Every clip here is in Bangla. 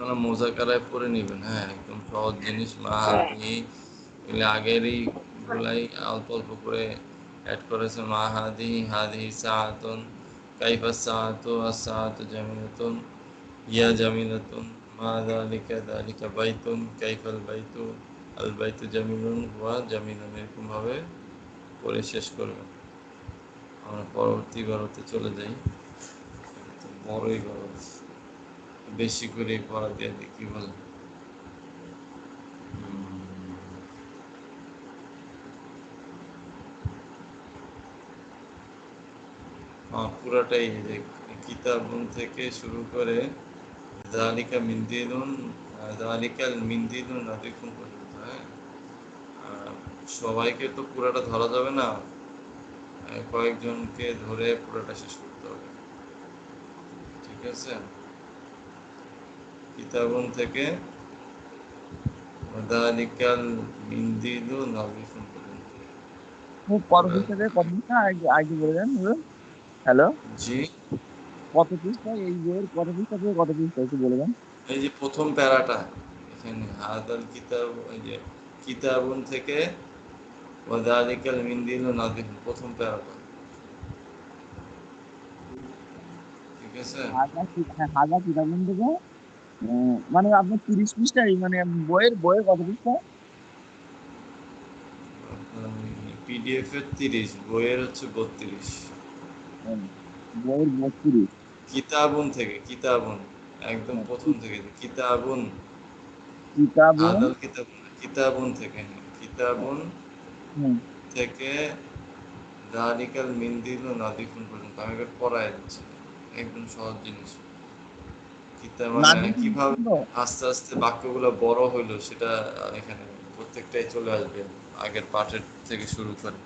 আপনারা মোজাকারায় পড়ে নেবেন। হ্যাঁ, একদম সহজ জিনিস। মাহাদি এগুলো আগেরই গুলাই অল্প অল্প করে অ্যাড করেছে। মাহাদি হাদি সাআতুন কাইফা সাআতু আস-সাআতু জামিলাতুন ইয়া জামিলাতুন মা যালিকা যালিকা বাইতুন কাইফাল বাইতু আল বাইতু জামিলুন ওয়া জামিলুন, এরকম ভাবে পড়ে শেষ করবেন। আমরা পরবর্তী গরতে চলে যাই। বড়ই গরজ, বেশি করে পড়া দিয়ে দিই, কি বলেন? পুরাটাই যে কিতাবুন থেকে শুরু করে যালিকা মিনদিলুন যালিকাল মিনদিলুন নাদিকুম পর্যন্ত। হ্যাঁ, সবাইকে তো পুরাটা ধরা যাবে না, কয়েকজনকে ধরে পুরাটা শেষ করতে হবে। ঠিক আছে? কিতাবুন থেকে যালিকাল মিনদিলু নাদিকুম পর্যন্ত। কত পৃষ্ঠা কত পৃষ্ঠা আগে বলে দেন। হ্যালো, জি, কত পৃষ্ঠা এই বইয়ের, কত পৃষ্ঠা থেকে কত পৃষ্ঠা একটু বলে দেন। এই যে প্রথম প্যারাটা এখানে হাদাল কিতাব, এই যে কিতাবুন থেকে ওয়াদালিকাল মিনদিলু নাদিকুম, প্রথম প্যারাটা। ঠিক আছে? হাজার কিতাবন থেকে মানে আপনার 30 পৃষ্ঠা, মানে বইয়ের কত পৃষ্ঠা? পিডিএফ এর 30, বইয়ের হচ্ছে 32। হুম, বইয়ের 32। কিতাবুন থেকে, কিতাবুন একদম প্রথম থেকে, কিতাবুন কিতাবন। আদাল কিতাবুন, কিতাবুন থেকে, হ্যাঁ, কিতাবুন হুম, থেকে দালিকাল মিনদিল নাদিফুন পর্যন্ত আমি এবার পড়ায় দিচ্ছি। একদম সহজ জিনিস। কিতাব মানে নাদিফুন কিভাবে পর্যন্ত। আস্তে আস্তে বাক্যগুলো বড় হইলো সেটা এখানে প্রত্যেকটাই চলে আসবে আগের পাঠের থেকে শুরু করে।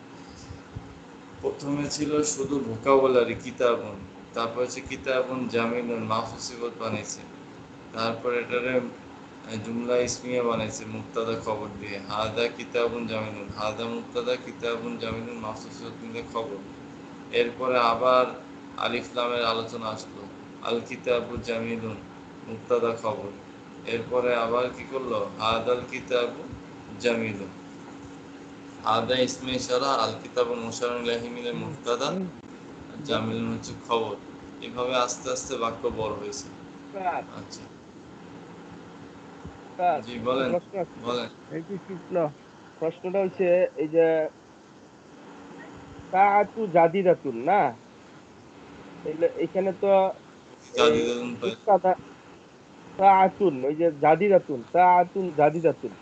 প্রথমে ছিল শুধু ভোকাবুলারি কিতাবুন, তারপর হচ্ছে কিতাবুন জামিনুন মাহফুজ সিফত বানাইছে, তারপর এটারে জুমলা ইসমিয়া বানাইছে মুক্তাদা খবর দিয়ে। হাদা কিতাবুন জামিনুন, হাদা মুক্তাদা কিতাবুন জামিনুন মাহফুজ সিফত মিলে খবর। এরপরে আবার আলিফ লামের আলোচনা আসলো, আল কিতাবু জামিলুন মুক্তাদা খবর। এরপরে আবার কি করলো, হাদাল কিতাবু জামিলুন, হাদা ইসমে ইশারা, আল কিতাবু মুশারুন ইলাইহি মিলে মুক্তাদা, জামিলুন হচ্ছে খবর। এভাবে আস্তে আস্তে বাক্য বড় হয়েছে। আচ্ছা, জি একটা বলেন, প্রশ্ন আছে। বলেন। এই যে প্রশ্নটা হচ্ছে এই যে সাআতু জাদিদাতুন না, এখানে তো এই জাদিদুন পাই। মুক্তাদা সাআতুন, ওই যে জাদিদাতুন, সাআতুন জাদিদাতুন,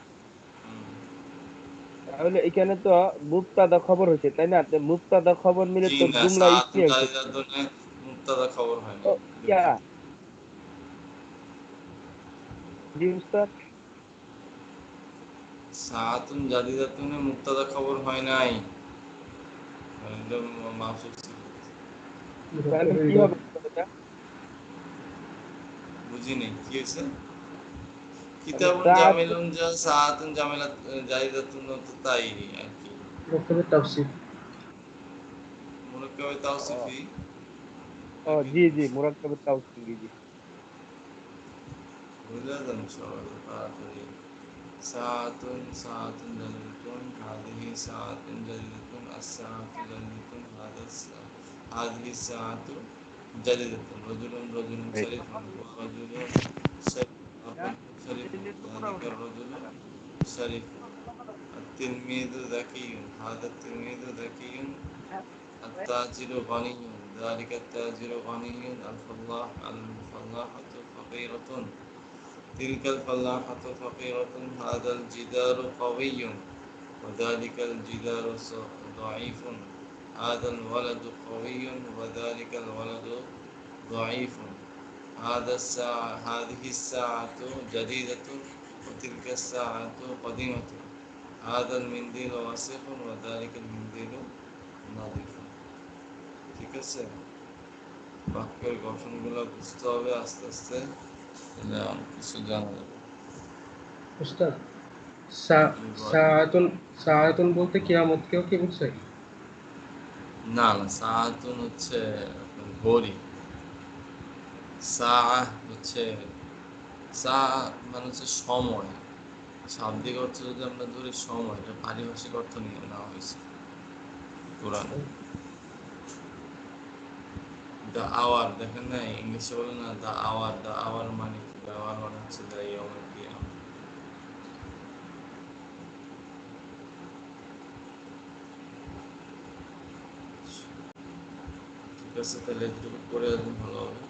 তাহলে এখানে তো মুবতাদা খবর হয়েছে তাই না? তো মুবতাদা খবর মিলে জি তো না, জুমলা সাআতুন ইসমিয়া হয়েছে। জাদিদাতুনে মুক্তাদা খবর হয় না, ও ইয়া, দুঃখিত। জি উস্তাদ। সাআতুন জাদিদাতুনে মুক্তাদা খবর হয় নাই, একদম মাহফুজ ছিল। তাহলে কি হবে উস্তাদ এটা? বুঝিনি কি হয়েছে। তাহলে কিতাবুন সাআতু, জামিলুন যা সাআতুন জামিলাত জাদিদাতুন তো তাই আর কি। মুক্তবের তাফসীর। মুরাক্কাবে ও তাওসিফি ও, একই জি জি, জিনিস। মুরাক্কাবে তাওসিফ, জি। বুঝলে যান সবাই তাড়াতাড়ি। সাআতুন সাআতুন জাদিদাতুন হাদিহি সাআতুন জাদিদাতুন আস-সাআতু জাদিদাতুন হাদিহি সাআতু জাদিদাতুন রজুলুন রজুলুন শরীফুন রজুলুন শরীফুন যালিকা রজুলুন শরীফুন التلميذ ذكي، هذا التلميذ ذكي. التاجر غني، ذلك التاجر غني. الفلاحة فقيرة، تلك الفلاحة فقيرة. هذا الجدار قوي وذلك الجدار ضعيف. هذا الولد قوي وذلك الولد ضعيف. هذه الساعة جديدة وتلك الساعة قديمة. هذا المنديل واسخ وذلك المنديل نظيف. ঠিক আছে? বাক্যের গঠনগুলো বুঝতে হবে আস্তে আস্তে, তাহলে অনেক কিছু জানা যাবে। উস্তাদ, বলেন। সাআতুন, সাআতুন বলতে কিয়ামতকেও কি বুঝছে? না না, সাআতুন হচ্ছে ঘড়ি, সাআহ হচ্ছে সা মানে হচ্ছে সময়, শাব্দিক অর্থ যদি আমরা ধরি সময়, এটা পারিভাষিক অর্থ নিয়ে নেওয়া হয়েছে কোরআনে। দ্য আওয়ার, দেখেন না ইংলিশে বলে না দ্য আওয়ার, দ্য আওয়ার মানে কি? দ্য আওয়ার মানে হচ্ছে দ্য ইয়াউমুল কিয়ামা। ঠিক আছে, তাহলে এটুকু পড়ে আসবেন, ভালো হবে।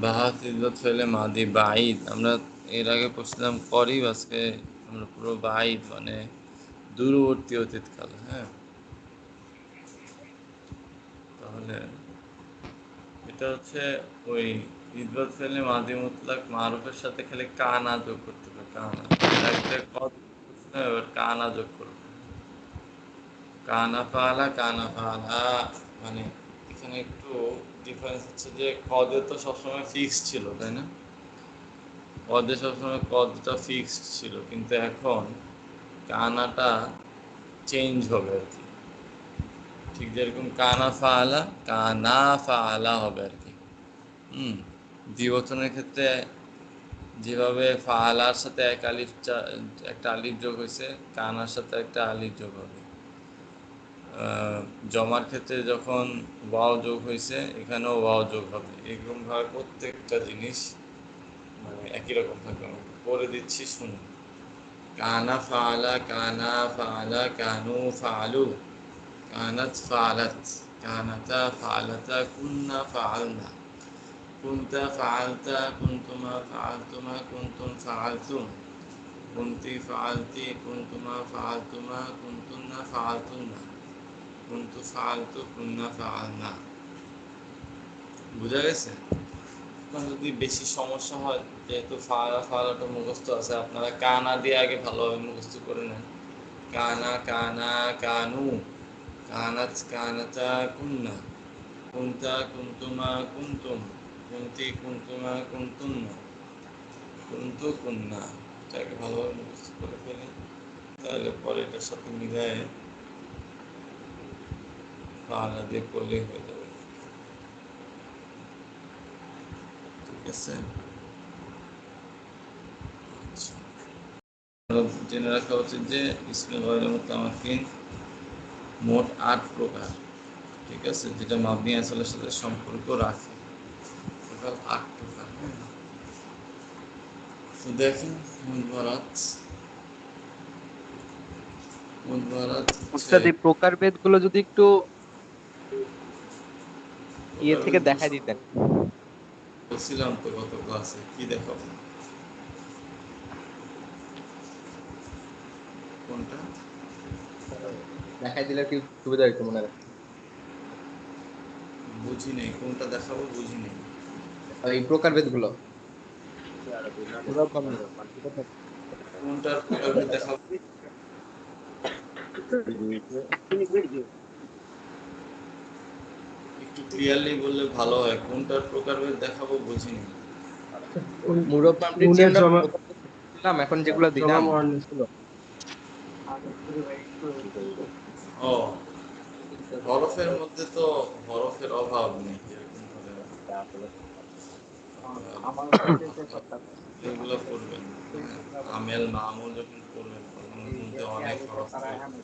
বাহাত ইজ্জত ফেলে মাদি বাঈদ, আমরা এর আগে পড়ছিলাম করিব, আজকে আমরা পুরো বাঈদ মানে দূরবর্তী অতীতকাল। হ্যাঁ, তাহলে এটা হচ্ছে ওই ইজবত ফেলে মাদি মুতলাক মারুফের সাথে খালি কানা যোগ করতে হবে। কানা একটা কদ করছিলাম, এবার কানা যোগ করবো। কানা ফালা, কানা ফালা মানে এখানে একটু ডিফারেন্স হচ্ছে যে কদে তো সবসময় ফিক্সড ছিল, তাই না? কদে সবসময় কদটা ফিক্সড ছিল, কিন্তু এখন কানাটা চেঞ্জ হবে আর কি। ঠিক যেরকম কানা ফালা, কানা ফালা হবে আর কি। দ্বিবচনের ক্ষেত্রে যেভাবে ফালার সাথে একটা আলিফ যোগ হয়েছে, কানার সাথে একটা আলিফ যোগ হবে। জমার ক্ষেত্রে যখন ওয়াও যোগ হয়েছে, এখানেও ওয়াও যোগ হবে। এরকমভাবে প্রত্যেকটা জিনিস মানে একই রকম থাকবে। আমি করে দিচ্ছি, শুনুন। কানা ফালা, কানা ফালা, কানু ফালু, কানাত ফালাত, কানাতা ফালাতা, কুন্না ফালনা, কুনতা ফালতা, কুনতুমা ফালতুমা, কুনতুম ফালতুম, কুনতি ফালতি, কুনতুমা ফালতুমা, কুনতুন্না ফালতুন্না, কুনতু ফালতু, কুন্না ফালনা। বুঝা গেছে? এখন যদি বেশি সমস্যা হয়, যেহেতু ফালা ফালাটা মুখস্থ আছে, আপনারা কানা দিয়ে আগে ভালোভাবে মুখস্থ করে নেন। কানা কানা, কানু, কানাত কানাতা, কুন্না, কুনতা কুনতুমা, কুনতুম, কুনতি কুনতুমা, কুনতুন্না, কুনতু কুন্না। এটাকে ভালোভাবে মুখস্থ করে ফেলেন, তাহলে পরে এটার সাথে মিলায় ফালা দিয়ে করলেই হয়ে যাবে। ঠিক আছে, আচ্ছা। জেনে রাখা উচিত যে ইসমে গয়রে মুতামাক্কিন মোট ৮ প্রকার। ঠিক আছে, যেটা মাবনি আসলের সাথে সম্পর্ক রাখে, টোটাল ৮ প্রকার। তো দেখেন, মুদমারাত হচ্ছে উস্তাদ এই প্রকারভেদ গুলো যদি একটু ইয়ে থেকে প্রকারভেদগুলো দেখাই দিতেন। বলছিলাম তো গত ক্লাসে, কি দেখাবো? কোনটা? দেখাই দিলে কি সুবিধা হইতো মনে রাখতে। বুঝি নেই, কোনটা দেখাবো বুঝি নেই। এই প্রকারভেদ গুলো কোনটার প্রকারভেদ দেখাবো? একটু ক্লিয়ারলি বললে ভালো হয়, কোনটার প্রকারভেদ দেখাবো বুঝি নেই। ওই মুরব মামলির যে নুনের আমরা জমা, প্রকারভেদ দিলাম, এখন যেগুলো জমা দিলাম মোয়ান্নেস গুলো। ও, হরফের মধ্যে তো হরফের অভাব নেই, যেরকম ভাবে এগুলো করবেন। হ্যাঁ, আমেল মামুল যখন করবেন তখন ওর মধ্যে অনেক হরফ থাকবে।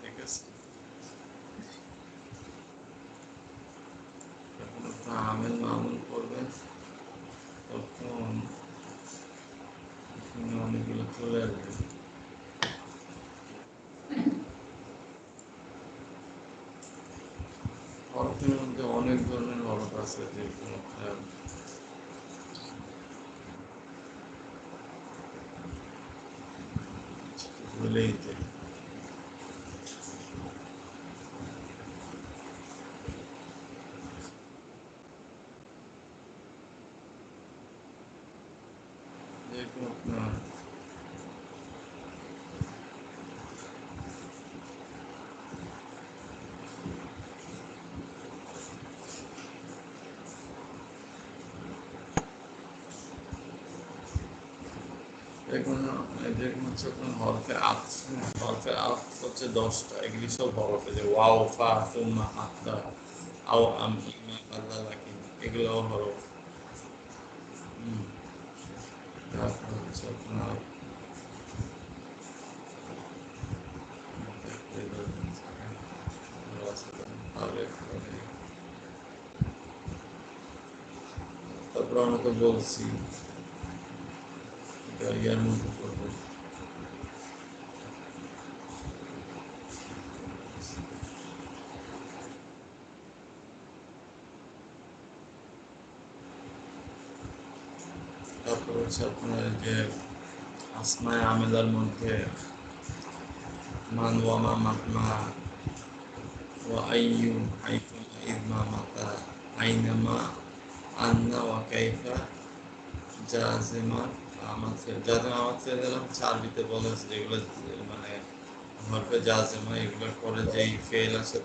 ঠিক আছে, যখন আপনি আমেল মামুল করবেন তখন এখানে অনেকগুলো চলে আসবে। হরফের মধ্যে অনেক ধরনের হরফ আছে, যে কোনো খেয়াল ভুলেই যায়। যেরকম আপনার যেরকম হচ্ছে আপনার হরফে আত, হরফে আত হচ্ছে 10টা, এগুলি সব হরফে, যে ওয়াও, ফা, তুম্মা, আত্তা, আও, আম, ইমা, আল্লাহ, লাকিন, এগুলোও হরফ। হচ্ছে আপনার তারপর আমরা তো বলছি এটা ইয়ার মধ্যে পড়বে। তারপর হচ্ছে আপনার যে আসমায়ে আমেলার মধ্যে মান ওয়ামা মাতমা ওয়া আইয়ু হাইফা ইদমা মাতা আইনামা আন্না ওয়া কাইফা জাজিমা আমাদের দিলাম আরবিতে বলে যেগুলো মানে হরফে জাজেমা এগুলোর পরে যেই ফেল আছে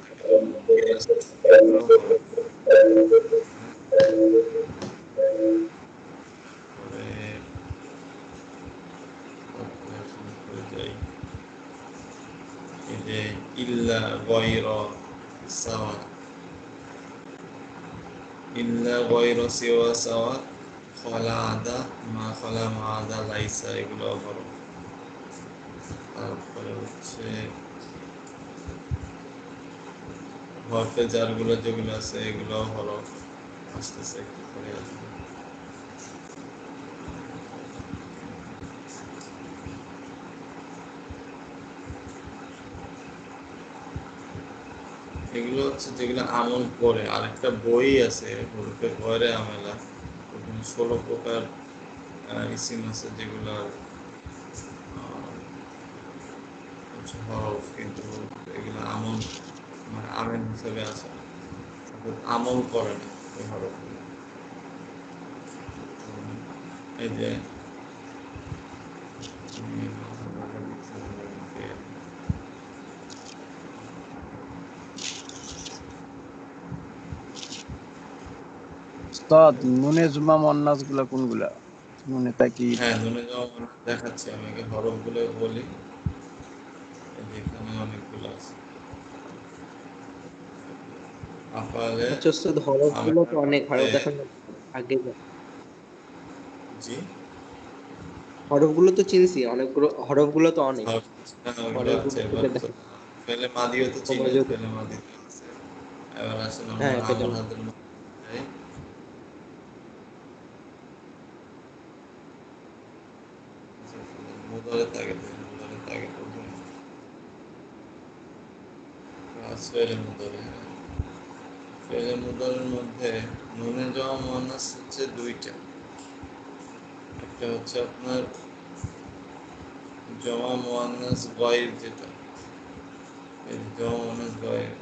ইল্লা গয়রা সাওয়া ইল্লা গয়রা সিওয়া সাওয়া খলা আদা মা খলা মা আদা লাইসা এগুলো বড়। তারপরে হচ্ছে হরফে জারগুলো যেগুলো আছে এগুলো হরফ আসতেছে একটু পরে আসবে। এগুলো হচ্ছে যেগুলো আমল করে। আরেকটা বই আছে হরফে গয়রে আমেলা, ওখানে 16 প্রকার ইসিম আছে যেগুলো হরফ, কিন্তু এগুলো আমল মানে আমেল হিসেবে আছে না, আমল করে না এই হরফগুলো। এই যে উস্তাদ নুনে জুমা মুয়ান্নাস গুলা কোনগুলা? নুনে তাকি হ্যাঁ নুনে যাওয়া দেখাচ্ছি আমি আগে হরফগুলো বলি। এখানে অনেকগুলো আছে আফালে আচ্ছা ওস্তাদ, হরফগুলো তো অনেক, হরফ দেখান আগে। জি হরফগুলো তো চিনছি, অনেকগুলো হরফগুলো তো অনেক, ওগুলো পরের আছে। গুলো এবার থেকে তো দেখেন। ফেলে মাদিও তো চিনি, তোমরা যেহেতু, ফেলে মাদি আছে। এবার আসলে আমরা হ্যাঁ এটা আমল জানি। হাতের মধ্যে যাই। মুদারে থাকে, মুদারে থাকে প্রথমে ফেলে মুদারে। ফেলে মুদারের মধ্যে নুনে যাওয়া মুয়ান্নাস হচ্ছে দুইটা। একটা হচ্ছে আপনার জমা মুয়ান্নাস গয়র, যেটা এই জমা মুয়ান্নাস গয়র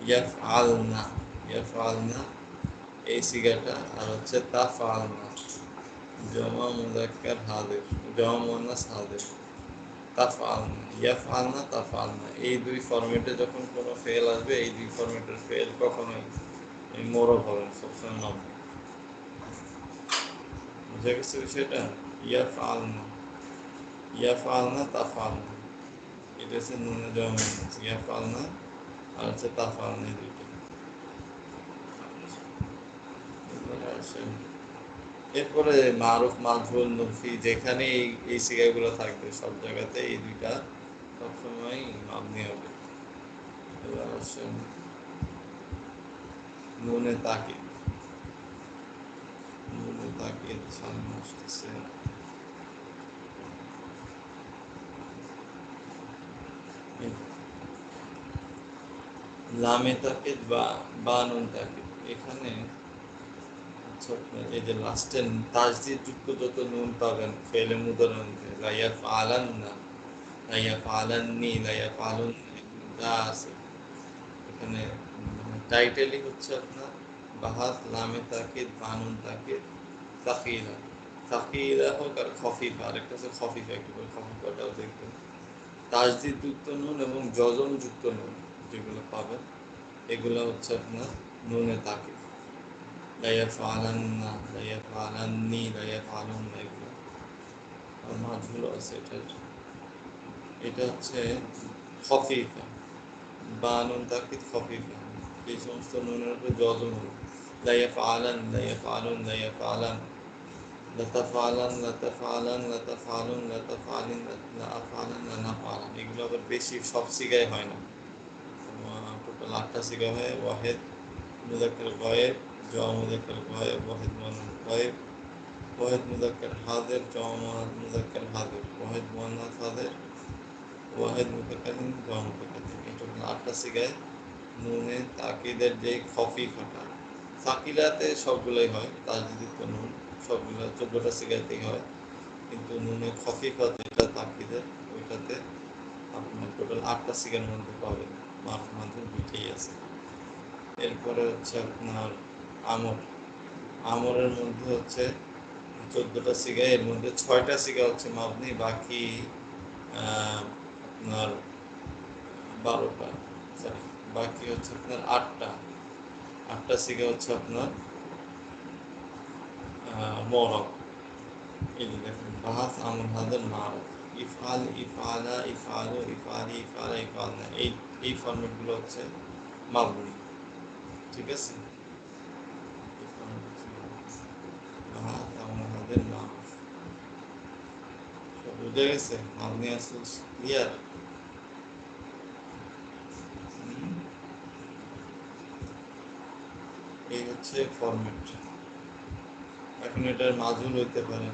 ইয়াফআলনা, ইয়াফআলনা এই সিগাটা, আর হচ্ছে তাফআলনা জমা মুযাক্কার হাজির, জমা মুয়ান্নাস হাজির। তাফআলনা ইয়াফআলনা তাফআলনা এই দুই ফরম্যাটে যখন কোনো ফেল আসবে, এই দুই ফরম্যাটের ফেল কখনোই মোরব হবে না, সবসময় নাম। বুঝা গেছে বিষয়টা? ইয়াফআলনা ইয়াফআলনা তাফআলনা, এটা হচ্ছে নুনে জমা মুয়ান্নাস ইয়াফআলনা, আর হচ্ছে তাফআলনা, এই দুইটা। এরপরে মারুফ মাজহুল নফি যেখানে এই সিগাগুলো থাকবে সব জায়গাতে এই দুইটা সবসময় মাবনি হবে। এবার হচ্ছে নুনে তাকিদ, নুনে তাকিদ সামনে আসতেছে। লামে তাকিদ বা নুন তাকিদ, এখানে এই যে লাস্টে তাসদিদ যুক্ত যত নুন পাবেন ফেলে মুদারের মধ্যে, লাইয়া ফালান না, লাইয়া ফালান্নি, লাইয়া ফালুন, যা আছে এখানে টাইটেলই হচ্ছে আপনার বাহাত লামে তাকিদ বানুন তাকিদ তাকিলা। তাকিলা হোক আর খফিফা, আরেকটা হচ্ছে খফিফা, একটু করে খফিফাটাও দেখবেন। তাসদিদ যুক্ত নুন এবং জজম যুক্ত নুন যেগুলো পাবেন এগুলো হচ্ছে আপনার নুনে তাকিদ। লাইয়া ফালান্না, লাইয়া ফালান্নি, লাইয়া ফালুন, এগুলো আর মাঝগুলো আছে। এটা হচ্ছে খফিফা, বা নুন তাকিদ খফিফা, এই সমস্ত নুনের উপরে জজম হলো। লাইয়া ফালান, লাইয়া ফালুন, লাইয়া ফালান, লাতাফালান লাতাফালান লাতাফালুন লাতাফালিন লাআফালান লানাফালান, এগুলো আবার বেশি সব সিগায় হয় না। টোটাল 8টা সিগা হয়। ওয়াহেদ মুযাক্কার গায়েব, জমা মুযাক্কার গায়েব, ওয়াহেদ মুয়ান্নাস গায়েব, ওয়াহেদ মুযাক্কার হাজির, জমা মুযাক্কার হাজির, ওয়াহেদ মুয়ান্নাস হাজির, ওয়াহেদ মুতাকাল্লিম, জমা মুতাকাল্লিম। এই টোটাল 8টা সিগায় নুনে তাকিদের যে খফিফাটা, সাকিলাতে সবগুলোই হয়, তাজদিদ তো নুন সবগুলো 14টা সিগাতেই হয়, কিন্তু নুনে খফিফা যেটা তাকিদের ওইটাতে আপনার টোটাল 8টা সিগার মধ্যে পাবেন, মারফ মাঝে দুইটাই আছে। এরপরে হচ্ছে আপনার আমর, আমরের মধ্যে হচ্ছে 14টা সিগা, এর মধ্যে 6টা সিগা হচ্ছে মাবনি, বাকি আপনার 12টা, সরি বাকি হচ্ছে আপনার 8টা সিগা হচ্ছে আপনার মরব। এই যে দেখেন বাহাস আমর হাজার মারব, ইফআল ইফআলা ইফআলু ইফআলি ইফআলা ইফআলনা, এই ফরম্যাটগুলো হচ্ছে মাবনি। ঠিক আছে, এই ফরম্যাট হচ্ছে মাবনি। বাহাস আমর হাজার মারব, বুঝে গেছে? মাবনি আসল ক্লিয়ার। এই হচ্ছে ফরম্যাট। এখন এটার মাজুল হইতে পারে,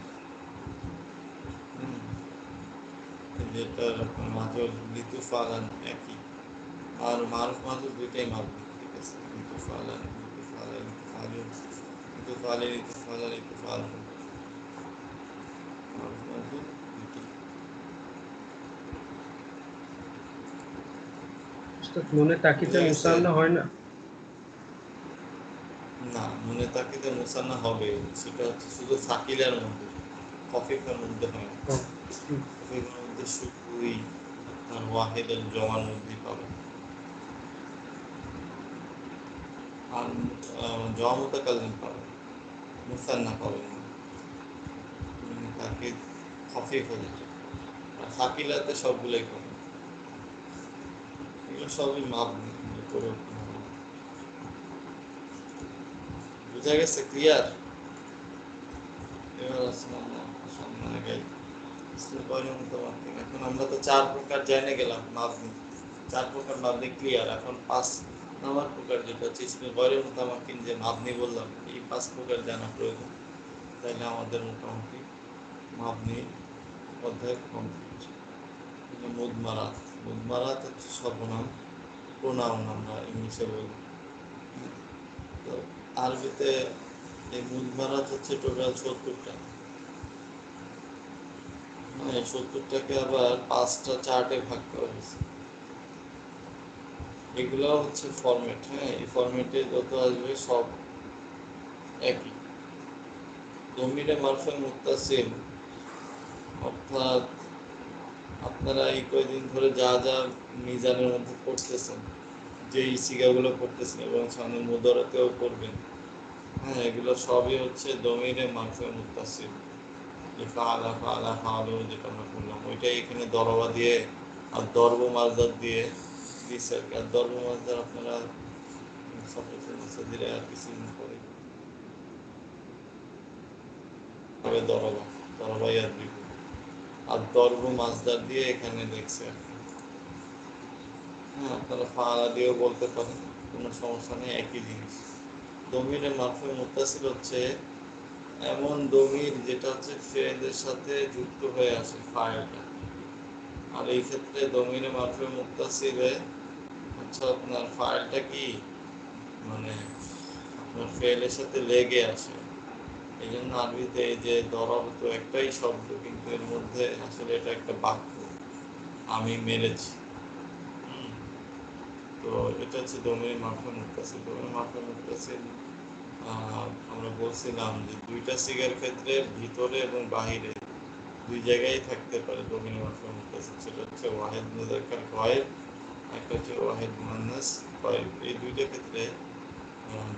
যেটার মাজুল লিতু ফালান একই, আর মারুফ মাজুল দুইটাই মাবনি। ঠিক আছে, লিতু ফালান লিতু ফালান লিতু ফালুন লিতু ফালে লিতু ফালা লিতু ফালুন, মারুফ মাজুল দুইটাই। উস্তাদ নুনে তাকিদে বুঝা গেছে? মুসান্না হয় না? না, মনে তাকিদে মুসান্না হবে, সেটা হচ্ছে শুধু সাকিলার মধ্যে, খফিফের মধ্যে হয় না। ও, হুম। খফিফের মধ্যে শুধুই আপনার ওয়াহিদের জমার মধ্যেই পাবেন, আর জমা মুতাকাল্লিম পাবেন, মুসান্না পাবেন না। তাকিদ খফিফ হয়ে যায়, আর সাকিলাতে সবগুলোই পাবেন। এগুলো সবই মাবনি, পরিবর্তন হবে না। বুঝা গেছে? ক্লিয়ার? এবার আসলাম সামনে আগে এখন আমরা তো 4 প্রকার জেনে গেলাম মাবনি, 4 প্রকার মাবনি ক্লিয়ার। এখন 5 নাম্বার প্রকার যেটা হচ্ছে ইসমে গয়রে মুতামাক্কিন, যে মাবনি বললাম, এই 5 প্রকার জানা প্রয়োজন, তাইলে আমাদের মোটামুটি মাবনি অধ্যায় কমপ্লিট। মুদমারাত, মুদমারাত হচ্ছে সর্বনাম, প্রোনাউন আমরা ইংলিশে বলি। তো আরবিতে এই মুদমারাত হচ্ছে টোটাল 70টা। হ্যাঁ, 70টাকে আবার 5টা চার্টে ভাগ করা হয়েছে। এগুলো হচ্ছে ফরম্যাট। হ্যাঁ, এই ফরম্যাটে যত আসবে সব একই। জমিরে মারফে মুত্তাসিল, অর্থাৎ আপনারা এই কয়দিন ধরে যা যা মিজানের মধ্যে পড়তেছেন, যেই সিগাগুলো পড়তেছেন এবং সামনে মুদরাতেও করবেন, হ্যাঁ, এগুলো সবই হচ্ছে দমিরে মারফে মুত্তাসিল। যে ফাআলা ফাআলা ফাআলু যেটা আমরা বললাম, ওইটাই এখানে দরবা দিয়ে আর দর্ব মাজদার দিয়ে দিচ্ছে আর কি। আর দর্ব মাজদার আপনারা সফেতুল মুসাদ্দিরে আর কিছুদিন পরে হবে দরবা, দরবাই আর দিব, আর দর্ব মাজদার দিয়ে এখানে দেখছে আর কি। হ্যাঁ, আপনারা ফাআলা দিয়েও বলতে পারেন, কোনো সমস্যা নেই, একই জিনিস। দমিরে মারফে মুত্তাসিল হচ্ছে এমন দমির যেটা হচ্ছে ফেলের সাথে যুক্ত হয়ে আসে ফাইলটা, আর এই ক্ষেত্রে দমিরে মারফে মুত্তাসিলে হচ্ছে আপনার ফাইলটা কি মানে আপনার ফেলের সাথে লেগে আসে। এই জন্য আরবিতে এই যে দরব তো একটাই শব্দ, কিন্তু এর মধ্যে আসলে এটা একটা বাক্য, আমি মেরেছি। তো এটা হচ্ছে দমিরে মারফে মুত্তাসিল। দমিরে মারফে মুত্তাসিল আমরা বলছিলাম যে 2টা সিগার ক্ষেত্রে ভিতরে এবং বাহিরে দুই জায়গায় থাকতে পারে দমিরে মারফে মুত্তাসিল। সেটা হচ্ছে ওয়াহিদ মুযাক্কার গায়েব, একটা হচ্ছে ওয়াহিদ মুয়ান্নাস গায়েব। এই দুইটা ক্ষেত্রে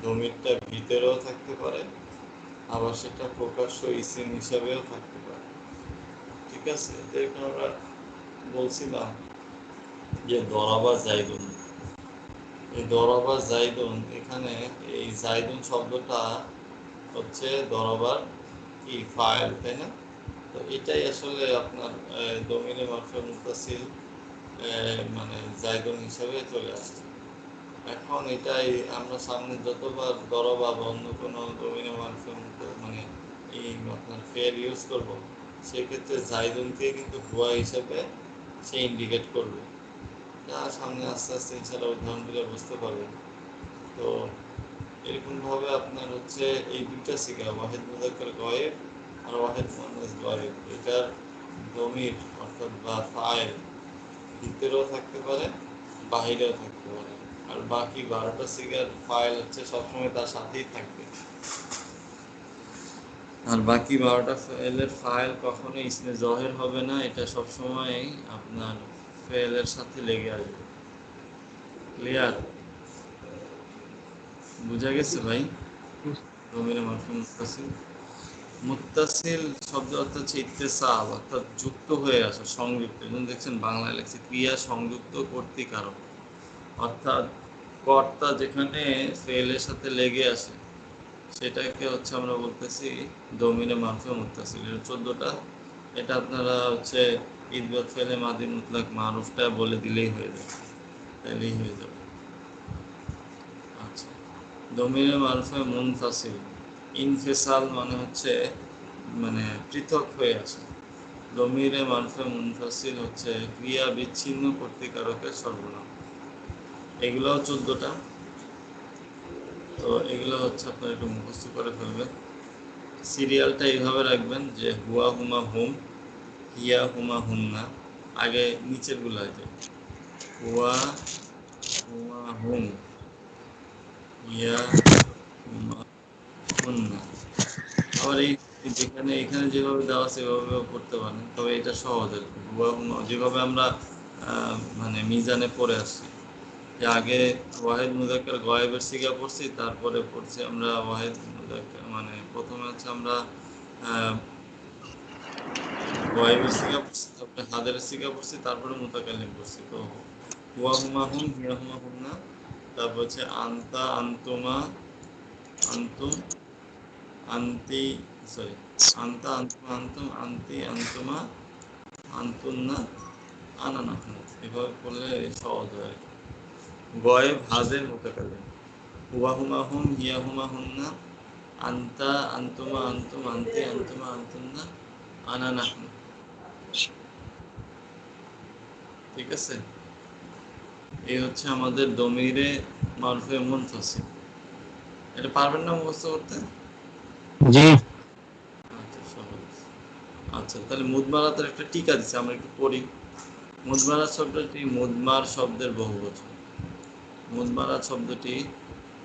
দমিরটা ভিতরেও থাকতে পারে, আবার সেটা প্রকাশ্য ইসিম হিসাবেও থাকতে পারে। ঠিক আছে, যেরকম আমরা বলছিলাম যে দরাবা জাইদুন, এই দরাবা জাইদুন, এখানে এই জাইদুন শব্দটা হচ্ছে দরাবার কি ফাইল, তাই না? তো এটাই আসলে আপনার দমিরে মারফে মুতাসিল মানে জায়দুন হিসাবে চলে আসছে। এখন এটাই আমরা সামনে যতবার দরবা বা অন্য কোনো দমিরে মারফে মানে এই আপনার ফেয়ার ইউজ করবো, সেক্ষেত্রে জাইদুনকে কিন্তু হুয়া হিসাবে সে ইন্ডিকেট করবে। যা সামনে আস্তে আস্তে ইনশাল্লাহ উদাহরণগুলো বুঝতে পারবেন। তো এরকমভাবে আপনার হচ্ছে এই দুইটা সিগা, ওয়াহেদ মুযাক্কার গয়েব আর ওয়াহেদ মুয়ান্নাস গয়েব, এটার দমির অর্থাৎ বা ফাইল ভিতরেও থাকতে পারে, বাহিরেও থাকতে পারে। আর বাকি 12টা সিগার ফাইল হচ্ছে সবসময় তার সাথেই থাকবে। আর বাকি 12টা ফেলের ফাইল কখনো ইসমে জহের হবে না, এটা সবসময় আপনার ফেলের সাথে লেগে আসবে। ক্লিয়ার? বুঝা গেছে ভাই? দমিরে মারফু মুত্তাসিল, মুত্তাসিল শব্দ অর্থ হচ্ছে ইত্তেসাল, অর্থাৎ যুক্ত হয়ে আসা, সংযুক্ত। যেমন দেখছেন বাংলায় লেখছে ক্রিয়া সংযুক্ত কর্তৃকারক, অর্থাৎ কর্তা যেখানে ফেলের সাথে লেগে আসে সেটাকে হচ্ছে আমরা বলতেছি দমিরে মারফু মুত্তাসিল। এর 14টা, এটা আপনারা হচ্ছে ইদবাত ফেলে মাদি মুতলাক মারুফটা বলে দিলেই হয়ে যাবে, তাইলেই হয়ে যাবে। আচ্ছা, দমিরে মারফে মুনফাসিল, ইনফিসাল মানে হচ্ছে মানে পৃথক হয়ে আসে। দমিরে মারফে মুনফাসিল হচ্ছে ক্রিয়া বিচ্ছিন্ন কর্তৃকারকের সর্বনাম। এগুলোও 14টা। তো এগুলো হচ্ছে আপনার একটু মুখস্থ করে ফেলবেন। সিরিয়ালটা এইভাবে রাখবেন যে হুয়া হুমা হুম, হিয়া হুমা হুন্না, আগে নিচের গুলো আছে হুয়া হুমা হুম, হিয়া হুমা হুন্না। আবার এই যেখানে এখানে যেভাবে দেওয়া আছে সেভাবেও করতে পারেন, তবে এটা সহজ আর কি। হুয়া হুমা যেভাবে আমরা মানে মিজানে পড়ে আসছি, যে আগে ওয়াহেদ মুযাক্কার গয়েবের সিগা পড়ছি, তারপরে পড়ছি আমরা ওয়াহেদ মুযাক্কার মানে প্রথমে হচ্ছে আমরা গয়েবের সিগা পড়ছি, তারপরে হাদের সিগা পড়ছি, তারপরে মুতাকাল্লিম পড়ছি। তো হুয়া হুমা হুম, হিয়া হুমা হুম না, তারপর হচ্ছে আন্তা আন্তুমা আন্তুম আন্তি, সরি, আন্তা আন্তুমা আন্তুম আন্তি আন্তুমা আন্তুন্না আনা নাহনু, এভাবে পড়লে সহজ হয়। গয়েব হাজের মুতাকাল্লিম হুয়া হুমা হুম, হিয়া হুমা হুন্না, আন্তা আন্তুমা আন্তুম আন্তি আন্তুমা আন্তুন্না আনা নাহনু। ঠিক আছে? এই হচ্ছে আমাদের দমিরে মারফে মুনফাসিল। এটা পারবেন না মুখস্থ করতে? জি। আচ্ছা, সহজ। আচ্ছা, তাহলে মুদমারাতের একটা টিকা দিচ্ছে, আমরা একটু পড়ি। মুদমারাত শব্দটি মুদমার শব্দের বহুবচন। মুদমারাত শব্দটি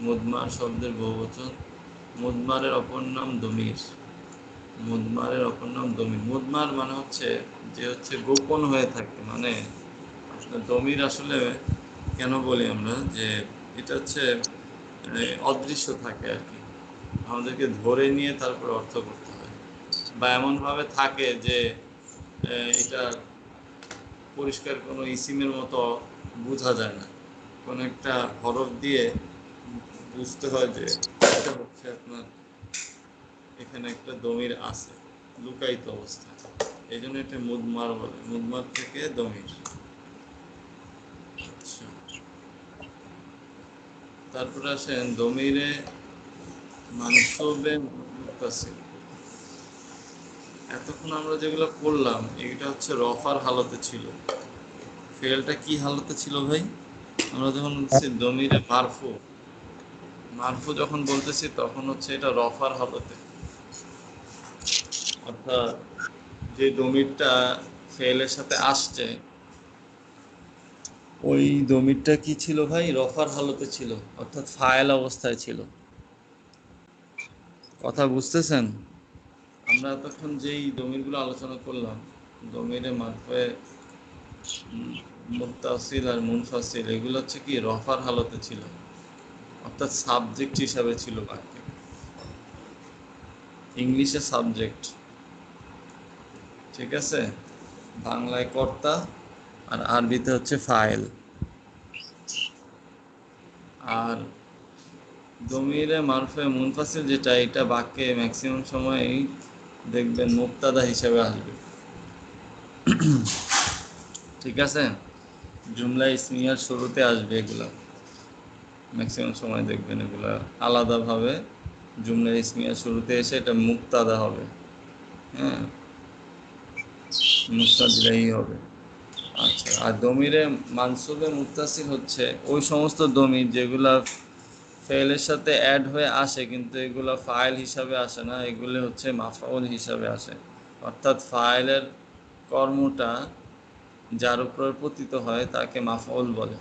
মুদমার শব্দের বহুবচন। মুদমারের অপর নাম দমির। মুদমারের অপর নাম দমির। মুদমার মানে হচ্ছে যে হচ্ছে গোপন হয়ে থাকে, মানে আপনার দমির আসলে কেন বলি আমরা যে এটা হচ্ছে অদৃশ্য থাকে আর কি, আমাদেরকে ধরে নিয়ে তারপর অর্থ করতে হয়, বা এমনভাবে থাকে যে এটা পরিষ্কার কোনো ইসিমের মতো বোঝা যায় না, কোনো একটা হরফ দিয়ে বুঝতে হয় যে এটা হচ্ছে আপনার এখানে একটা দমির আছে লুকায়িত অবস্থায়। এই জন্য এটা মুদমার বলে, মুদমার থেকে দমির। আচ্ছা, তারপরে আসেন দমিরে মানসুবে মুত্তাসিল। এতক্ষণ আমরা যেগুলো পড়লাম এটা হচ্ছে রফার হালতে ছিল। ফেলটা কি হালতে ছিল ভাই? আমরা যখন বলছি দমিরে মারফু, মারফু যখন বলতেছি তখন হচ্ছে এটা রফার হালতে, অর্থাৎ যে দমিরটা ফেলের সাথে আসছে ওই দমিরটা কি ছিল ভাই? রফার হালতে ছিল, অর্থাৎ ফায়েল অবস্থায় ছিল। কথা বুঝতেছেন? আমরা এতক্ষণ যেই দমিরগুলো আলোচনা করলাম, দমিরে মারফে মুত্তাসিল আর মুনফাসিল, এগুলো হচ্ছে কি রফার হালতে ছিল, অর্থাৎ সাবজেক্ট হিসাবে ছিল বাক্যে। ইংলিশে সাবজেক্ট, ঠিক আছে, বাংলায় কর্তা, আর আরবিতে হচ্ছে ফাইল। আর দমিরে মারফে মুনফাসিল যেটা, এটা বাক্যে ম্যাক্সিমাম সময়ই দেখবেন মুক্তাদা হিসাবে আসবে। ঠিক আছে, জুমলা ইসমিয়ার শুরুতে আসবে এগুলা, ম্যাক্সিমাম সময় দেখবেন এগুলা আলাদাভাবে জুমলা ইসমিয়ার শুরুতে এসে এটা মুক্তাদা হবে। হ্যাঁ, মুস্তাদিলাই হবে। আচ্ছা, আর দমিরে মানসুবে মুত্তাসিল হচ্ছে ওই সমস্ত দমির যেগুলা ফেলের সাথে অ্যাড হয়ে আসে কিন্তু এগুলো ফাইল হিসাবে আসে না, এগুলো হচ্ছে মাফউল হিসাবে আসে। অর্থাৎ ফাইলের কর্মটা যার উপর পতিত হয় তাকে মাফউল বলে।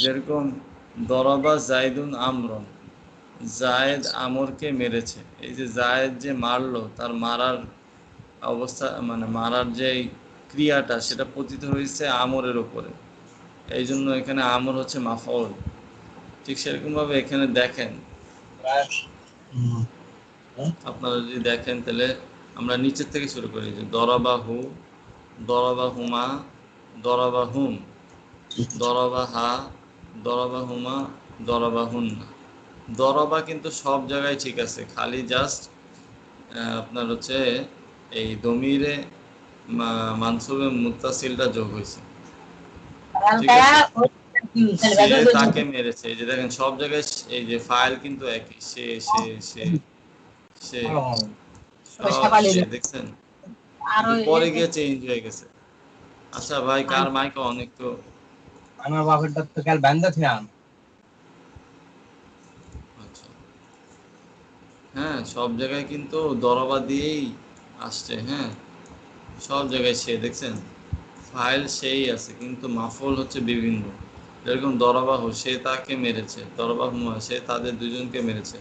যেরকম দরবা জাইদুন আমরন, জায়েদ আমরকে মেরেছে। এই যে জায়েদ যে মারলো, তার মারার অবস্থা মানে মারার যে ক্রিয়াটা সেটা পতিত হয়েছে আমরের উপরে, এই জন্য এখানে আমর হচ্ছে মাফউল। ঠিক সেরকমভাবে এখানে দেখেন, আপনারা যদি দেখেন তাহলে আমরা নিচের থেকে শুরু করি যে দরাবাহু, দরাবাহুমা, দরাবাহুম, দরাবাহা, দরাবাহুমা, দরাবাহুন্না। দরবা কিন্তু সব জায়গায় ঠিক আছে, খালি জাস্ট আপনার হচ্ছে এই দমিরে মানসুবে মুত্তাসিলটা যোগ হয়েছে। ঠিক আছে, সে তাকে মেরেছে। এই যে দেখেন সব জায়গায় এই যে ফাইল কিন্তু একই, সে সে সে সে সব সে, দেখছেন? কিন্তু পরে গিয়ে চেঞ্জ হয়ে গেছে। আচ্ছা ভাই, কার মাইক অনেক তো? আমার বাপেরটা তো কাল বান্দা ছিলাম। আচ্ছা, হ্যাঁ, সব জায়গায় কিন্তু দরবা দিয়েই আসছে। হ্যাঁ, সব জায়গায় সে, দেখছেন ফাইল সেই আছে কিন্তু মাফউল হচ্ছে বিভিন্ন। যেরকম দরবাহু, সে তাকে মেরেছে। দরবাহুমা, সে তাদের দুজনকে মেরেছে।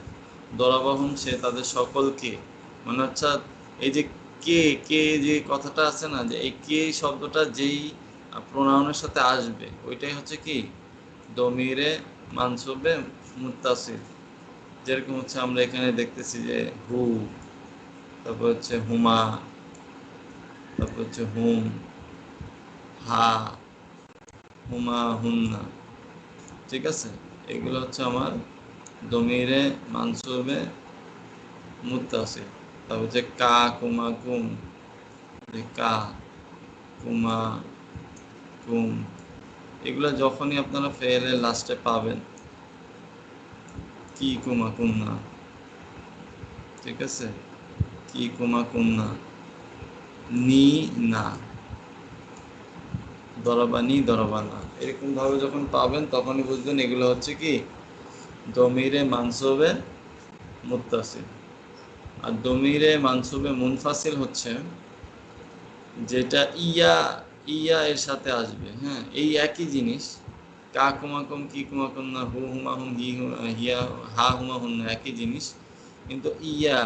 দরবাহুম, সে তাদের সকলকে। মানে হচ্ছে এই যে কে কে যে কথাটা আছে না, যে এই কে শব্দটা যেই প্রোনাউনের সাথে আসবে ওইটাই হচ্ছে কি দমিরে মানসুবে মুত্তাসিল। যেরকম হচ্ছে আমরা এখানে দেখতেছি যে হু, তারপর হচ্ছে হুমা, তারপর হচ্ছে হুম, হা, হুমা, হুন্না। ঠিক আছে, এগুলো হচ্ছে আমার দমিরে মানসুবে মুত্তাসিল। তারপর হচ্ছে কা, কুমা, কুম, কা, কুমা, কুম। এগুলো যখনই আপনারা ফেলের লাস্টে পাবেন, কি কুমা কুন্না, ঠিক আছে, কি কুমা কুন্না, নি না, দরবানি দরবানা, এরকম ভাবে যখন পাবেন তখনই বুঝবেন এগুলো হচ্ছে কি দমিরে মানসুবে মুত্তাসিল। আর দমিরে মানসুবে মুনফাসিল হচ্ছে যেটা ইয়া ইয়া এর সাথে আসবে। হ্যাঁ, এই একই জিনিস, কা কুমাকুম, কি কুমাকুম না, হু হুমা হুম, হি হিয়া, হা হুমা হুম না, একই জিনিস কিন্তু ইয়া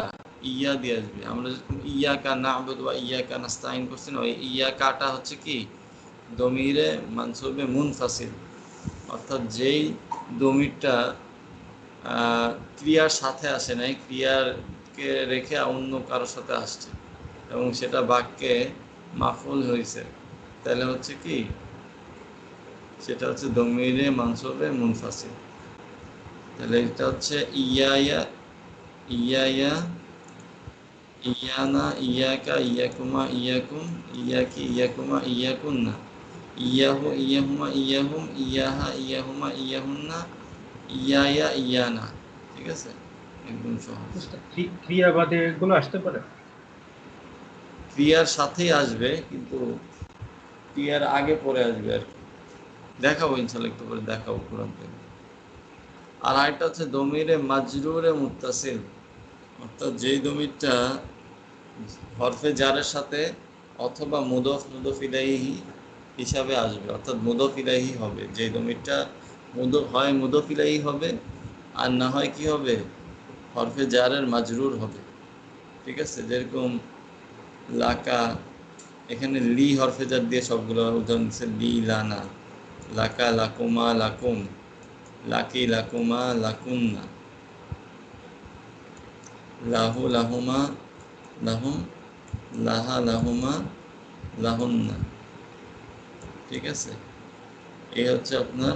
ইয়া দিয়ে আসবে। আমরা যেরকম ইয়া কা না'বুদু ওয়া ইয়া কা নাস্তাইন করছি না, ওই ইয়া কাটা হচ্ছে কি দমিরে মানসুবে মুনফাসিল। অর্থাৎ যেই দমিরটা ক্রিয়ার সাথে আসে নাই, ক্রিয়ারকে রেখে অন্য কারোর সাথে আসছে এবং সেটা বাক্যে মাফউল হয়েছে, তাহলে হচ্ছে কি সেটা হচ্ছে দমিরে মানসুবে মুনফাসিল। তাহলে এটা হচ্ছে ইয়া ইয়া, ইয়া ইয়া, ইয়ানা, ইয়াকা, ইয়াকুমা, ইয়াকুম, ইয়াকি, ইয়াকুমা, ইয়াকুন্না, ইয়াহু, ইয়াহুমা, ইয়াহুম, ইয়াহা, ইয়াহুমা, ইয়াহুন্না, ইয়া ইয়ানা। ঠিক আছে, একদম সহজ। ক্রিয়া বাদে এগুলো আসতে পারে? ক্রিয়ার সাথেই আসবে কিন্তু ক্রিয়ার আগে পরে আসবে আর কি। দেখাবো ইনশাল্লাহ, একটু করে দেখাবো কোরআন থেকে। আর আরেকটা হচ্ছে দমিরে মাজরুরে মুত্তাসিল, অর্থাৎ যেই দমিরটা হরফে জারের সাথে অথবা মুদফ ইলাইহি হিসাবে আসবে, অর্থাৎ মুদফ ইলাইহি হবে। যে দমিরটা হয় মুদফ ইলাইহি হবে, আর না হয় কি হবে হরফে জারের মাজরুর হবে। ঠিক আছে, যেরকম লাকা, এখানে লি হরফে জার দিয়ে সবগুলো উদাহরণ দিচ্ছে, লি লানা, লাকা লাকুমা লাকুম, লাকি লাকুমা লাকুন্না, লাহু লাহুমা লাহুম, লাহা লাহুমা লাহুন্না। ঠিক আছে, এই হচ্ছে আপনার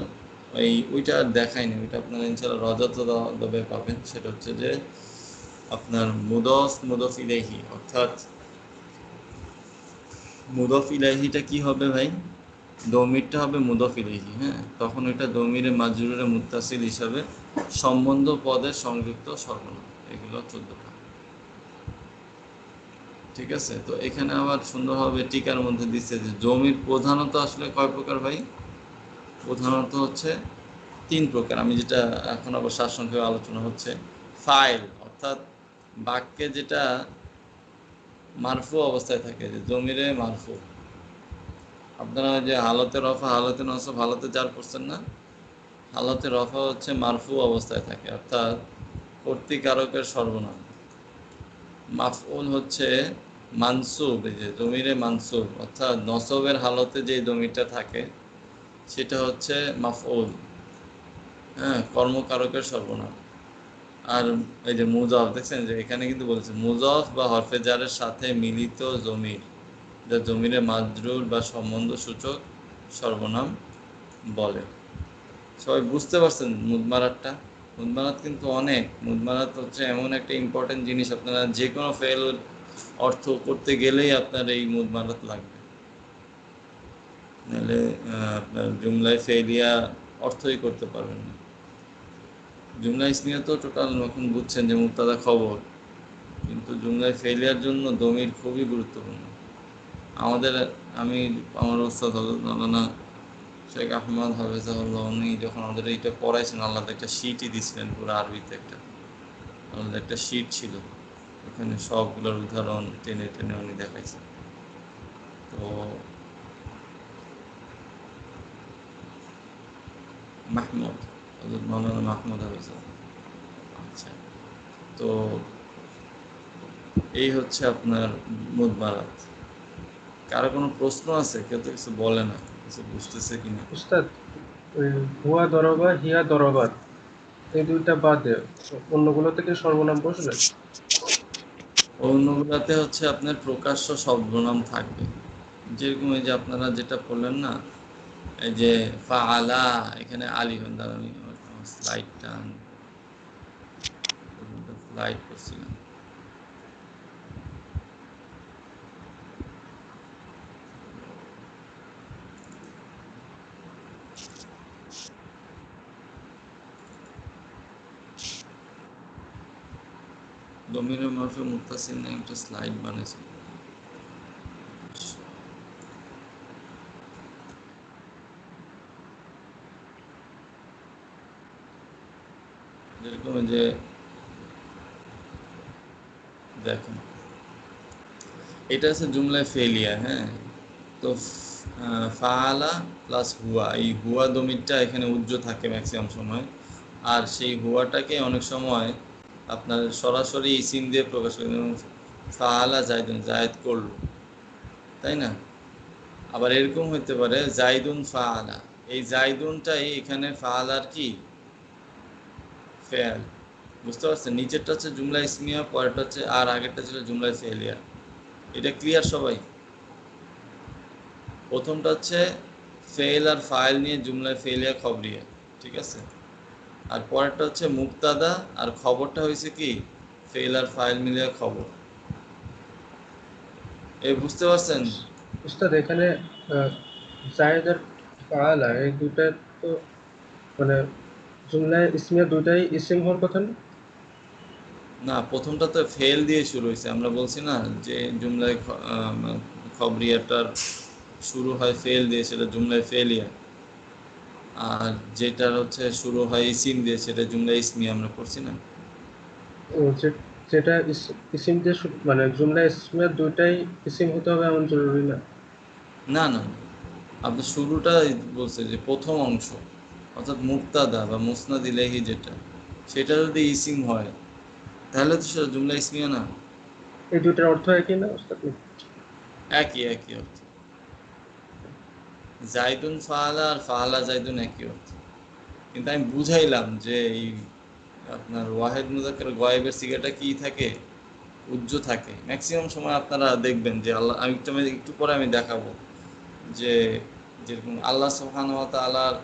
ওইটা দেখায়নি, ওইটা আপনার ইনশাল্লাহ রজত দবে পাবেন। সেটা হচ্ছে যে আপনার মুদফ ইলাইহি, অর্থাৎ মুদফ ইলাইহিটা কি হবে ভাই? দমিরটা হবে মুদফ ইলাইহি, হ্যাঁ, তখন এটা দমিরে মাজরুরে মুত্তাসিল হিসাবে সম্বন্ধ পদের সংযুক্ত সর্বনাম। এগুলো 14টা। ঠিক আছে, তো এখানে আবার সুন্দরভাবে টিকার মধ্যে দিচ্ছে যে জমির প্রধানত আসলে কয় প্রকার ভাই? প্রধানত হচ্ছে 3 প্রকার। আমি যেটা এখন আবার সারসংক্ষেপে আলোচনা হচ্ছে, ফাইল অর্থাৎ বাক্যে যেটা মারফু অবস্থায় থাকে, যে জমিরে মারফু। আপনারা যে হালতে রফা, হালতে নসব, হালতে জার করছেন না, হালতে রফা হচ্ছে মারফু অবস্থায় থাকে, অর্থাৎ কর্তৃকারকের সর্বনাম। মাফউল হচ্ছে মানসুব, এই যে জমিরে মানসুব, অর্থাৎ নসবের হালতে যে জমিটা থাকে সেটা হচ্ছে মাফউল, হ্যাঁ, কর্মকারকের সর্বনাম। আর এই যে মুজফ, দেখছেন যে এখানে কিন্তু বলেছে মুজফ বা হরফে জারের সাথে মিলিত জমির, যা জমিরে মাজরুর বা সম্বন্ধ সূচক সর্বনাম বলে। সবাই বুঝতে পারছেন মুদমারাতটা? মুদমারাত কিন্তু অনেক, মুদমারাত হচ্ছে এমন একটা ইম্পর্টেন্ট জিনিস, আপনারা যে কোনো ফেল অর্থ করতে গেলেই আপনার এই মুদমারাত লাগবে, নাহলে আপনার জুমলায় ফেলিয়া অর্থই করতে পারবেন না। জুমলা ইসমিয়া তো টোটাল এখন বুঝছেন যে মুবতাদা খবর, কিন্তু জুমলায় ফেলিয়ার জন্য দমির খুবই গুরুত্বপূর্ণ। আমার ওস্তাদ হযরত মাওলানা শেখ আহমদ হাফেজাহুল্লাহ, উনি যখন আমাদের এইটা পড়াইছেন, আলাদা একটা শিটই দিয়েছিলেন, পুরো আরবিতে একটা আলাদা একটা শিট ছিল, ওখানে সবগুলোর উদাহরণ টেনে টেনে উনি দেখাইছেন। তো মাহমুদ, হযরত মাওলানা মাহমুদ হাফেজাহুল্লাহ। আচ্ছা, তো এই হচ্ছে আপনার মুদমারাত। কারো কোনো প্রশ্ন আছে? কেউ তো কিছু বলে না, কিছু বুঝতেছে কিনা। উস্তাদ, ওই হুয়া দরবা হিয়া দরবাত এই দুইটা বাদে অন্যগুলো থেকে সর্বনাম বসবে? অন্যগুলাতে হচ্ছে আপনার প্রকাশ্য সর্বনাম থাকবে, যেরকম এই যে আপনারা যেটা বললেন না, এই যে ফাআলা, এখানে আলিফ, আমি স্লাইডটা স্লাইড করছিলাম। দমিরের মারফে মুত্তাসিল নিয়ে একটা স্লাইড বানিয়েছিল। যেরকম যে দেখুন, এটা হচ্ছে জুমলায় ফেলিয়া, হ্যাঁ, তো ফাআলা প্লাস হুয়া, এই হুয়া দমিরটা এখানে উজ্জ্ব থাকে ম্যাক্সিমাম সময়, আর সেই হুয়াটাকে অনেক সময় আপনার সরাসরি ইসিম দিয়ে প্রকাশ করে, যেমন ফাআলা জাইদুন, জায়েদ করলো, তাই না? আবার এরকম হতে পারে জাইদুন ফাআলা, এই জাইদুনটাই এখানে ফাআলার কি ফেল। বুঝতে পারছেন? নিচেরটা হচ্ছে জুমলা ইসমিয়া, পরেরটা হচ্ছে, আর আগেরটা ছিল জুমলা ফেলিয়া। এটা ক্লিয়ার সবাই? প্রথমটা হচ্ছে ফেল আর ফাইল নিয়ে জুমলায় ফেলিয়া খবরিয়া, ঠিক আছে? আর পরেরটা হচ্ছে মুবতাদা, আর খবরটা হয়েছে কি ফেল আর ফাইল মিলিয়ে খবর। এই বুঝতে পারছেন? উস্তাদ, এখানে জায়েদ আর ফাআলা এই দুইটা তো মানে জুমলায় ইসমিয়া দুইটাই ইসিম হওয়ার কথা না? না, প্রথমটা তো ফেল দিয়ে শুরু হয়েছে, আমরা বলছি না যে জুমলায় খবরিয়াটার শুরু হয় ফেল দিয়ে, সেটা জুমলায় ফেলিয়া। আর যেটার হচ্ছে শুরু হয় ইসিম দিয়ে, সেটা জুমলা ইসমিয়া, আমরা পড়ছি না? ও, যেটা ইসিম দিয়ে মানে জুমলা ইসমিয়া দুইটাই ইসিম হতে হবে এমন জরুরি না? না না না, আপনার শুরুটা বলছে যে প্রথম অংশ, অর্থাৎ মুক্তাদা বা মুসনাদ ইলাইহি যেটা, সেটা যদি ইসিম হয় তাহলে তো সেটা জুমলা ইসমিয়া না? এই দুইটার অর্থ একই না উস্তাদ? একই একই অর্থ। জাইদুন ফাআলা আর ফাআলা জাইদুন একই অর্থ, কিন্তু আমি বুঝাইলাম যে এই আপনার ওয়াহেদ মুজাক্কার গয়েবের সিগাটা কি থাকে, উজ্জ্ব থাকে ম্যাক্সিমাম সময়। আপনারা দেখবেন যে আল্লাহ, আমি একটু পরে আমি দেখাবো যে যেরকম আল্লাহ সুবহানাহু ওয়া তাআলার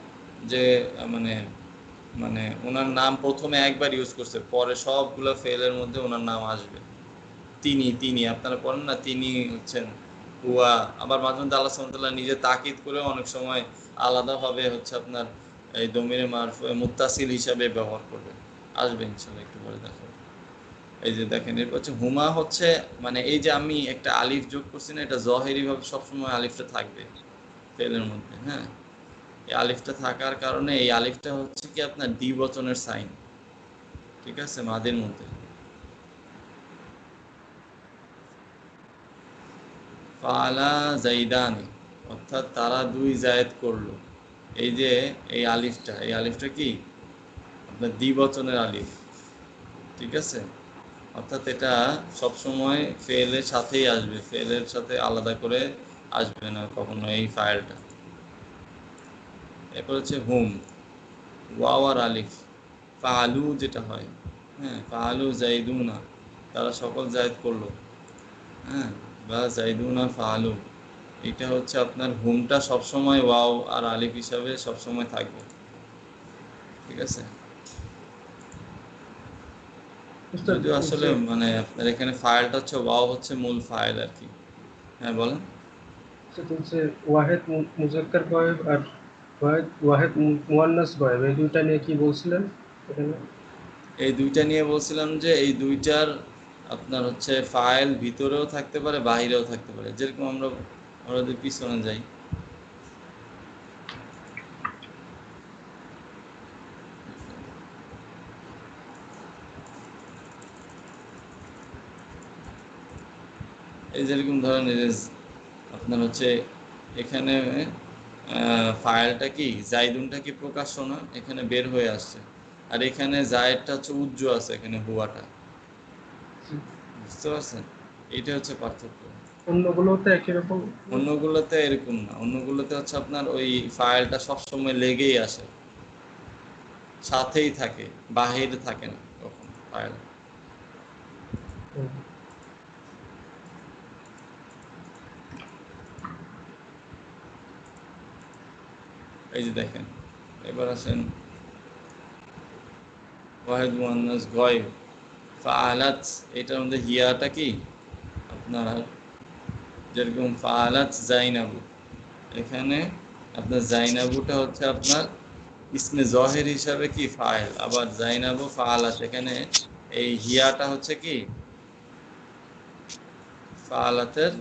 যে মানে মানে ওনার নাম প্রথমে একবার ইউজ করছে, পরে সবগুলো ফেলের মধ্যে ওনার নাম আসবে। তিনি তিনি আপনারা পড়েন না, তিনি হচ্ছেন হুয়া। আবার মাঝে মধ্যে আল্লাহ সুবহানাহু ওয়া তাআলা নিজে তাকিদ করে অনেক সময় আলাদাভাবে হচ্ছে আপনার এই দমিরে মারফু মুত্তাসিল হিসাবে ব্যবহার করবে। আসবে ইনশাআল্লাহ একটু পরে দেখো। এই যে দেখেন এরপর হচ্ছে হুমা হচ্ছে মানে এই যে আমি একটা আলিফ যোগ করছি না, এটা জহেরি ভাবে সবসময় আলিফটা থাকবে ফেলের মধ্যে। হ্যাঁ, এই আলিফটা থাকার কারণে এই আলিফটা হচ্ছে কি আপনার দ্বিবচনের সাইন, ঠিক আছে, মাদের মধ্যে। ফালা জাইদানি, অর্থাৎ তারা দুই জায়েদ করলো। এই যে এই আলিফটা কি আপনার দ্বিবচনের আলিফ, ঠিক আছে। অর্থাৎ এটা সবসময় ফেলের সাথেই আসবে, ফেলের সাথে আলাদা করে আসবে না কখনো এই ফাইলটা। এরপর হচ্ছে হুম, ওয়াও আর আলিফ, ফালু যেটা হয়, হ্যাঁ, ফালু জাইদুনা, তারা সকল জায়েদ করলো, হ্যাঁ, বা জাইদুনা ফালু। এটা হচ্ছে আপনার হুমটা সবসময় ওয়াও আর আলিফ হিসাবে সবসময় থাকবে, ঠিক আছে। উস্তাদ যদিও আসলে যে মানে আপনার এখানে ফাইলটা হচ্ছে ওয়াও হচ্ছে মূল ফাইল আর কি। হ্যাঁ বলেন। যে ওয়াহেদ মুজাক্কার গয়েব আর ওয়াহেদ মুয়ান্নাস গয়েব, এই দুইটা নিয়ে কি বলছিলেন এখানে? এই দুইটা নিয়ে বলছিলাম যে এই দুইটার আপনার হচ্ছে ফাইল ভিতরেও থাকতে পারে বাহিরেও থাকতে পারে। যেরকম আমরা যদি পিছনে যাই, এই যেরকম ধরেন এই যে আপনার হচ্ছে এখানে ফাইলটা কি জাইদুনটা কি প্রকাশ্য না, এখানে বের হয়ে আসছে। আর এখানে জায়েদটা হচ্ছে উজ্জ্ব আছে, এখানে হুয়াটা, বুঝতে পারছেন? এটা হচ্ছে পার্থক্য। অন্যগুলোতে একই রকম। অন্যগুলোতে এরকম না, অন্যগুলোতে হচ্ছে আপনার ওই ফাইলটা সবসময় লেগেই আসে, সাথেই থাকে, বাহিরে থাকে না কখন ফাইল। এই যে দেখেন, এবার আসেন ওয়াহিদ মুয়ান্নাস গয়েব, ফাআলাত, এটার মধ্যে হিয়াটা কি আপনার যেরকম ফাআলাত জাইনাবু, এখানে আপনার জাইনাবুটা হচ্ছে আপনার ইসমে জহের হিসাবে কি ফাইল, আবার জাইনাবু ফাআলাত, এখানে এই হিয়াটা হচ্ছে কি ফাআলাতের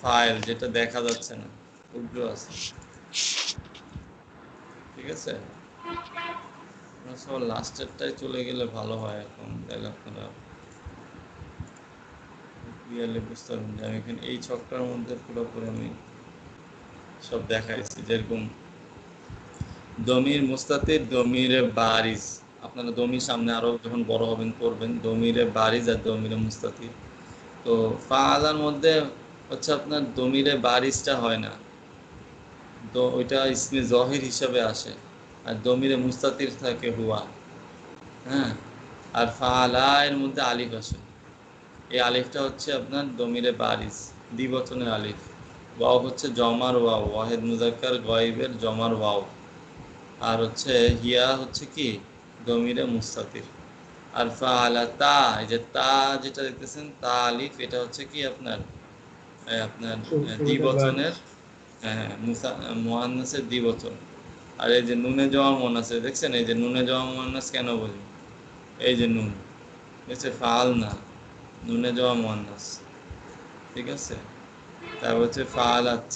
ফাইল, যেটা দেখা যাচ্ছে না, উজ্জ্ব আছে, ঠিক আছে। সব লাস্টেরটাই চলে গেলে ভালো হয় এখন, তাহলে আপনারা ক্লিয়ারলি বুঝতে পারবেন যে আমি এখানে এই ছকটার মধ্যে পুরোপুরি আমি সব দেখাইছি। যেরকম দমির মুস্তাতির, দমিরে বারিজ, আপনারা দমির সামনে আরো যখন বড় হবেন করবেন দমিরে বারিজ আর দমিরে মুস্তাতির। তো ফাআলার মধ্যে হচ্ছে আপনার দমিরে বারিজটা হয় না, তো ওইটা ইসমে জহির হিসাবে আসে, আর দমিরে মুস্তাতির থাকে হুয়া। হ্যাঁ, আর ফাআলা এর মধ্যে আলিফ আসে, এই আলিফটা হচ্ছে আপনার দমিরে বারিজ, দ্বিবচনের আলিফ। ওয়াও হচ্ছে জমার ওয়াও, ওয়াহেদ মুজাক্কার গয়েবের জমার ওয়াও। আর হচ্ছে হিয়া হচ্ছে কি দমিরে মুস্তাতির। আর ফাআলা তা, এই যে তা যেটা দেখতেছেন তা আলিফ, এটা হচ্ছে কি আপনার আপনার দ্বিবচনের, মুয়ান্নাসের দ্বিবচন। আর এই যে নুনে জমা মুয়ান্নাস দেখছেন, এই যে নুনে জমা মুয়ান্নাস কেন বলি, এই যে নুন হচ্ছে ফাল না, নুনে জমা মুয়ান্নাস, ঠিক আছে। তারপর হচ্ছে ফাআলাত,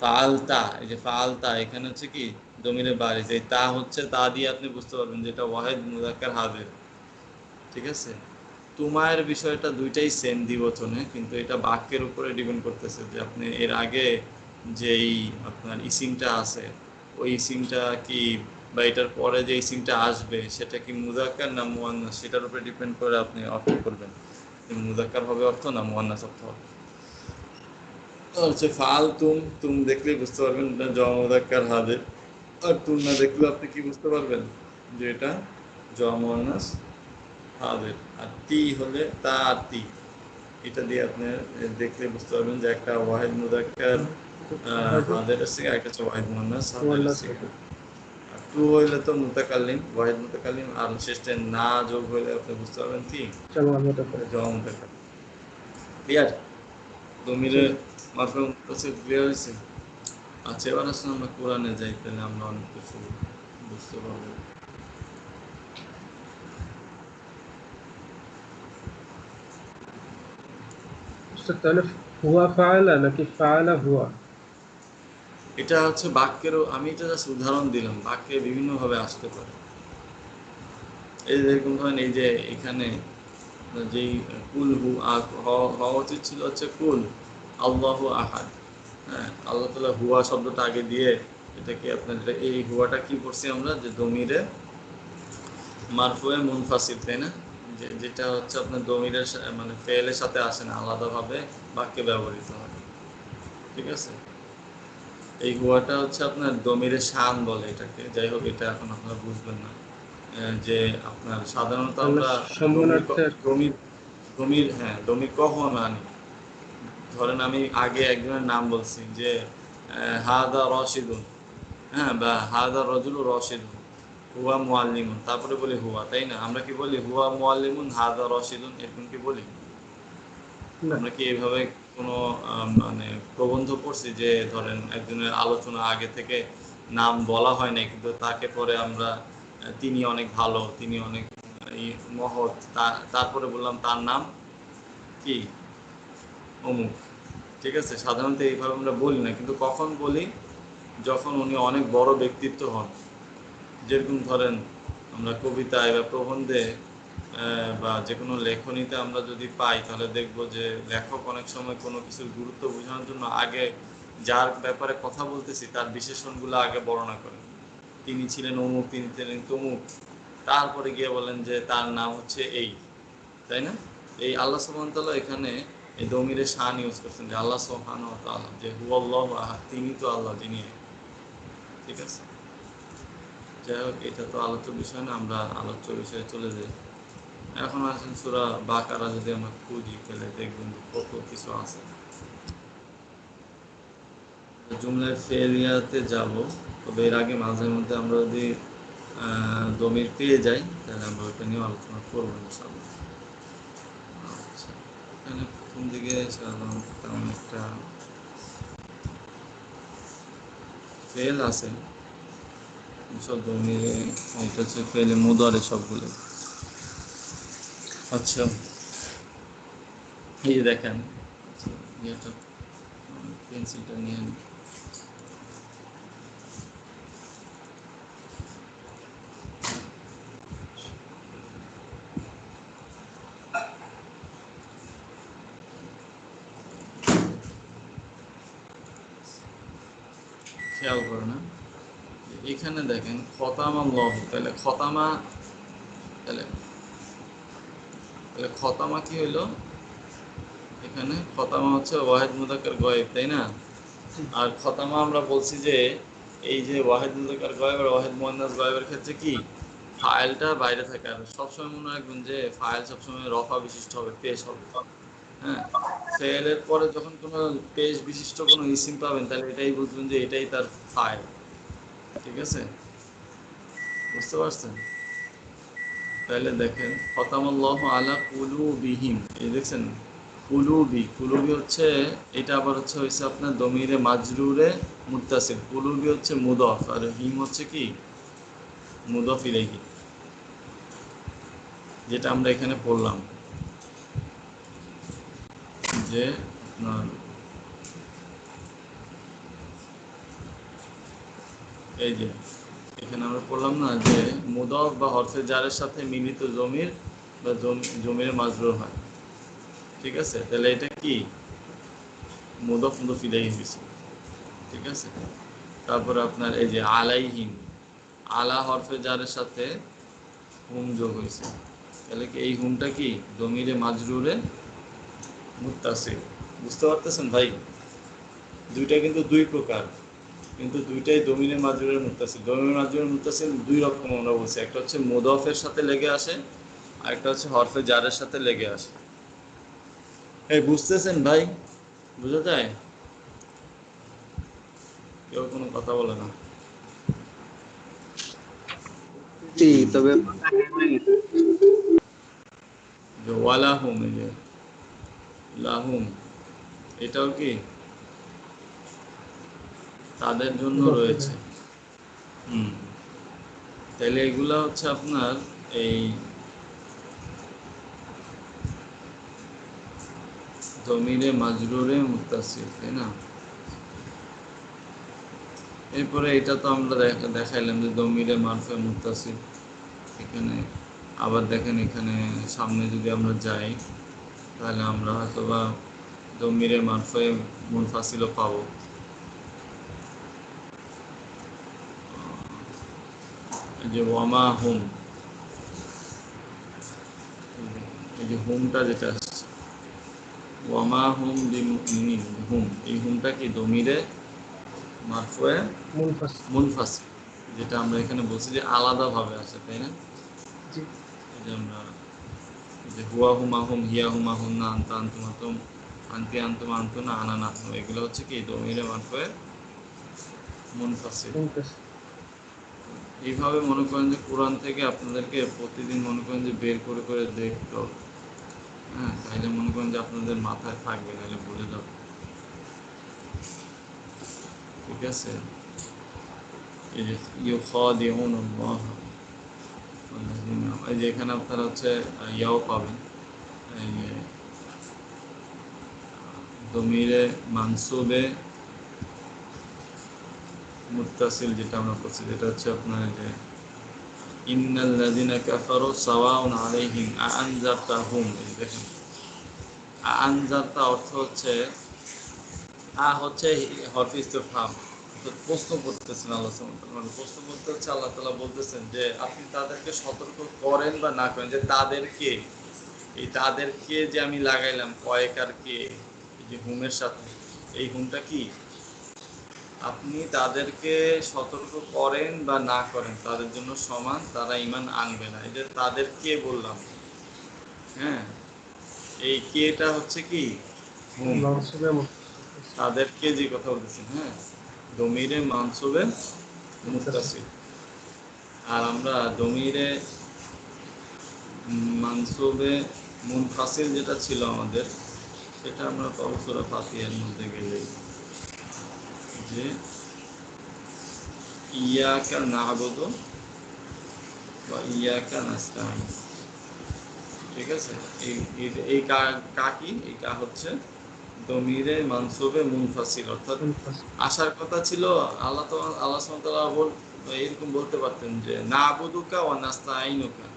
ফালতা, এই যে ফালতা এখানে হচ্ছে কি দমিরে বারিজ, এই তা হচ্ছে তা দিয়ে আপনি বুঝতে পারবেন যেটা ওয়াহিদ মুজাক্কার হাজির, ঠিক আছে। তোমার বিষয়টা দুইটাই সেম দ্বিবচনে, কিন্তু এটা বাক্যের উপরে ডিপেন্ড করতেছে যে আপনি এর আগে যেই আপনার ইসিমটা আছে ওই ইসিমটা কি, বা এটার পরে যে ইসিমটা আসবে সেটা কি মুজাক্কার না মুয়ান্নাস, সেটার উপরে ডিপেন্ড করে আপনি অর্থ করবেন মুজাক্কার হবে অর্থ না মুয়ান্নাস অর্থ হবে। হচ্ছে ফাল তুম, তুম দেখলেই বুঝতে পারবেন এটা জমা মুজাক্কার হাজির, আর তুম না দেখলেও আপনি কি বুঝতে পারবেন যে এটা জমা মুয়ান্নাস হাজির। আর তি হলে তা আর তি, এটা দিয়ে আপনি দেখলে বুঝতে পারবেন যে একটা ওয়াহিদ মুজাক্কার হাজির আছে, একটা হচ্ছে ওয়াহিদ মুয়ান্নাস হাজির আছে। আর টু হইলে তো মুতাকাল্লিম, ওয়াহিদ মুতাকাল্লিম, আর শেষে না যোগ হইলে আপনি বুঝতে পারবেন কি জমা মতো করে। জমা মুতাকাল্লিম। ক্লিয়ার? জি। দমিরে মারফুল মুত্তাসিল ক্লিয়ার হয়েছে? আচ্ছা, এবার আসলে আমরা কোরআনে যাই, তাহলে আমরা অনেক কিছু বুঝতে পারবো। উস্তাদ তাহলে হুয়া ফাআলা নাকি ফাআলা হুয়া? এটা হচ্ছে বাক্যেরও, আমি এটা জাস্ট উদাহরণ দিলাম, বাক্যে বিভিন্নভাবে আসতে পারে। এই যে যেরকম ধরেন, এই যে এখানে যেই কুল হওয়া উচিত ছিল হচ্ছে কুল আল্লাহু আহাদ। হ্যাঁ, আল্লাহ তাআলা হুয়া শব্দটা আগে দিয়ে এটাকে আপনার এই হুয়াটা কি করছি আমরা, যে দমিরে মারফুয়ে মুনফাসিল, তাই না? যেটা হচ্ছে আপনার দমিরের মানে ফেলের সাথে আসে না, আলাদাভাবে বাক্যে ব্যবহৃত হয়। ঠিক আছে? এই হুয়াটা হচ্ছে আপনার দমিরের শান বলে এটাকে। যাই হোক, এটা এখন আপনারা বুঝবেন না। যে আপনার সাধারণত তাহলে আমরা সম্মানার্থের দমির দমির হ্যাঁ, দমির কখন আনি? ধরেন আমি আগে একজনের নাম বলছি যে হাদা রশিদুন, হ্যাঁ, বা হাদা রজুলু রশিদুন, হুয়া মুআল্লিমুন, তারপরে বলি হুয়া, তাই না? আমরা কি বলি হুয়া মুআল্লিমুন হাদা রশিদুন, এরকম কি বলি? না। আমরা কি এইভাবে কোনো মানে প্রবন্ধ পড়ছি যে ধরেন একজনের আলোচনা আগে থেকে নাম বলা হয় না, কিন্তু তাকে পরে আমরা তিনি অনেক ভালো, তিনি অনেক মহৎ, তারপরে বললাম তার নাম কি অমুক। ঠিক আছে? সাধারণত এইভাবে আমরা বলি না, কিন্তু কখন বলি? যখন উনি অনেক বড় ব্যক্তিত্ব হন। যেরকম ধরেন আমরা কবিতায় বা প্রবন্ধে বা যে কোনো লেখনীতে আমরা যদি পাই, তাহলে দেখব যে লেখক অনেক সময় কোনো কিছুর গুরুত্ব বোঝানোর জন্য আগে যার ব্যাপারে কথা বলতেছি তার বিশেষণগুলো আগে বর্ণনা করেন। তিনি ছিলেন অমুক, তিনি ছিলেন তমুক, তারপরে গিয়ে বলেন যে তার নাম হচ্ছে এই, তাই না? এই আল্লাহ সুবহানাহু ওয়া তাআলা এখানে এই দমিরে শান ইউজ করছেন, যে আল্লাহ সুবহানাহু ওয়া তাআলা যে হুয়াল্লাহু আহাদ, তিনি তো আল্লাহ, যিনি এক। ঠিক আছে? যাই হোক, এটা তো আলোচ্য বিষয় না, আমরা আলোচ্য বিষয়ে চলে যাই। এখন আসেন সূরা বাকারা যদি আমরা খুঁজি, তাহলে দেখবেন যে কত কিছু আছে। জুমলায় ফেলিয়াতে যাব, তবে এর আগে মাঝে মধ্যে আমরা যদি দমির পেয়ে যাই, তাহলে আমরা ওইটা নিয়ে আলোচনা করবো ইনশাআল্লাহ। আচ্ছা, এখানে প্রথম দিকে সাধারণত তেমন একটা ফেল আছে, সব দমিরে, এটা হচ্ছে ফেলে মুদারে সবগুলো। আচ্ছা, এই যে দেখেন, আচ্ছা, ইয়েটা পেন্সিলটা নিয়ে নিই। খেয়াল করে না, এখানে দেখেন খতামা লহ, তাহলে খতামা, তাহলে তাহলে খতামা কি হইলো? এখানে খতামা হচ্ছে ওয়াহিদ মুযাক্কার গায়েব, তাই না? আর খতামা আমরা বলছি যে এই যে ওয়াহিদ মুযাক্কার গায়েব আর ওয়াহিদ মুয়ান্নাস গায়েবের ক্ষেত্রে কি ফাইলটা বাইরে থাকে। আর সবসময় মনে রাখবেন যে ফাইল সবসময় রফা বিশিষ্ট হবে, পেশ হবে। হ্যাঁ, ফেলের পরে যখন কোনো পেশ বিশিষ্ট কোনো ইসিম পাবেন, তাহলে এটাই বুঝবেন যে এটাই তার ফাইল। ঠিক আছে? বুঝতে পারছেন? তাহলে দেখেন খতামাল্লাহু আলা কুলুবিহিম, এই দেখছেন কুলুবি, কুলুবি হচ্ছে এটা, আবার হচ্ছে আপনার দমিরে মাজরুরে মুত্তাসিল। কুলুবি হচ্ছে মুদফ, আর হিম হচ্ছে কি মুদফ ইলাইহি, যেটা আমরা এখানে পড়লাম যে আপনার এই যে এখানে আমরা পড়লাম না যে মুদফ বা হরফে জারের সাথে মিলিত জমির বা জমিরে মাজরুর হয়। ঠিক আছে? তাহলে এটা কি মুদফ মুদফ ইলাইহি হইছে। ঠিক আছে? তারপরে আপনার এই যে আলাইহিম, আলা হরফে জারের সাথে হুম যোগ হয়েছে, তাহলে কি এই হুমটা কি দমিরে মাজরুরে মুত্তাসিল। বুঝতে পারতেছেন ভাই? দুইটা কিন্তু দুই প্রকার, কিন্তু দুইটাই দমিরে মাজরুরে মুত্তাসিল। দমিরে মাজরুরে মুত্তাসিল দুই রকম আমরা বলছি, একটা হচ্ছে মুদফের সাথে লেগে আসে, আর একটা হচ্ছে হরফে জারের সাথে লেগে আসে। এই বুঝতেছেন ভাই? বুঝা যায়? কেউ কোনো কথা বলে না। জি, তবে যে ওয়ালাহুম, এই যে লাহুম, এটাও কি তাদের জন্য মুদাফ রয়েছে। হুম, তাহলে এগুলা হচ্ছে আপনার এই জমিরে মাজরুরে মুত্তাসিল, তাই না? এরপরে এটা তো আমরা দেখাইলাম যে জমিরে মারফে মুত্তাসিল। এখানে আবার দেখেন, এখানে সামনে যদি আমরা যাই তাহলে আমরা হয়তো বা জমিরে মারফে মুনফাসিলও পাবো। এই যে ওয়ামা হুম, এই যে হুমটা যেটা আসছে, ওয়ামা হুম বিমুমিনিন, হুম, এই হুমটা কি দমিরে মারফুয়ে মুনফাসিল। মুনফাসিল, যেটা আমরা এখানে বলছি যে আলাদাভাবে আছে, তাই না? জি। এই যে আমরা যে হুয়া হুমা হুম, হিয়া হুমা হুম না, আনতা আনতুম আনতুম, আনতি আনতুম আনতু না, আনা নাহনু, এগুলো হচ্ছে কি দমিরে মারফুয়ে মুনফাসিল। মুনফাসিল। এইভাবে মনে করেন যে কোরআন থেকে আপনাদেরকে প্রতিদিন মনে করেন যে বের করে করে দেখতে হবে। হ্যাঁ, তাইলে মনে করেন যে আপনাদের মাথায় থাকবে, নাহলে ভুলে যাবে। ঠিক আছে? এই যে ইউখাদিউন আল্লাহ ওয়াল্লাযিনা, এই যে এখানে আপনারা হচ্ছে ইয়াও পাবেন, এই যে দমিরে মানসুবে মুত্তাসিল যেটা আমরা করছি, যেটা হচ্ছে আপনার এই যে ইন্নাল্লাযিনা কাফারু সাওয়াউন আলাইহিম আআনজারতাহুম, এই যে দেখেন আআনজারতা অর্থ হচ্ছে হচ্ছে হরফে ইস্তিফহাম, অর্থাৎ প্রশ্ন করতেছেন আল্লাহ সুবহানাহু ওয়া তাআলা, মানে প্রশ্ন করতে হচ্ছে আল্লাহ তাআলা বলতেছেন যে আপনি তাদেরকে সতর্ক করেন বা না করেন, যে তাদেরকে, এই তাদেরকে যে আমি লাগাইলাম কয়েকার কে, এই যে হুমের সাথে, এই হুমটা কি আপনি তাদেরকে সতর্ক করেন বা না করেন তাদের জন্য সমান, তারা ঈমান আনবে না। এই যে তাদেরকে বললাম, হ্যাঁ, এই কেটা হচ্ছে কি হুম, মানসুবে মুত্তাসিল। তাদেরকে যে কথা বলতেছেন, হ্যাঁ, দমিরে মানসুবে মুত্তাসিল। মুত্তাসিল। আর আমরা দমিরে মানসুবে মুনফাসিল যেটা ছিল আমাদের, সেটা আমরা পাবো সূরা ফাতিহার মধ্যে গেলেই, যে ইয়াকা না'বুদু ওয়া ইয়াকা নাস্তাঈন। ঠিক আছে? এই এই কা কি? এটা হচ্ছে দমিরে মানসুবে মুনফাসিল, অর্থাৎ মুনফাসিল। আসার কথা ছিল আল্লাহ সুবহানাহু ওয়া তাআলা এরকম বলতে পারতেন যে না'বুদুকা ওয়া নাস্তাঈনুকা,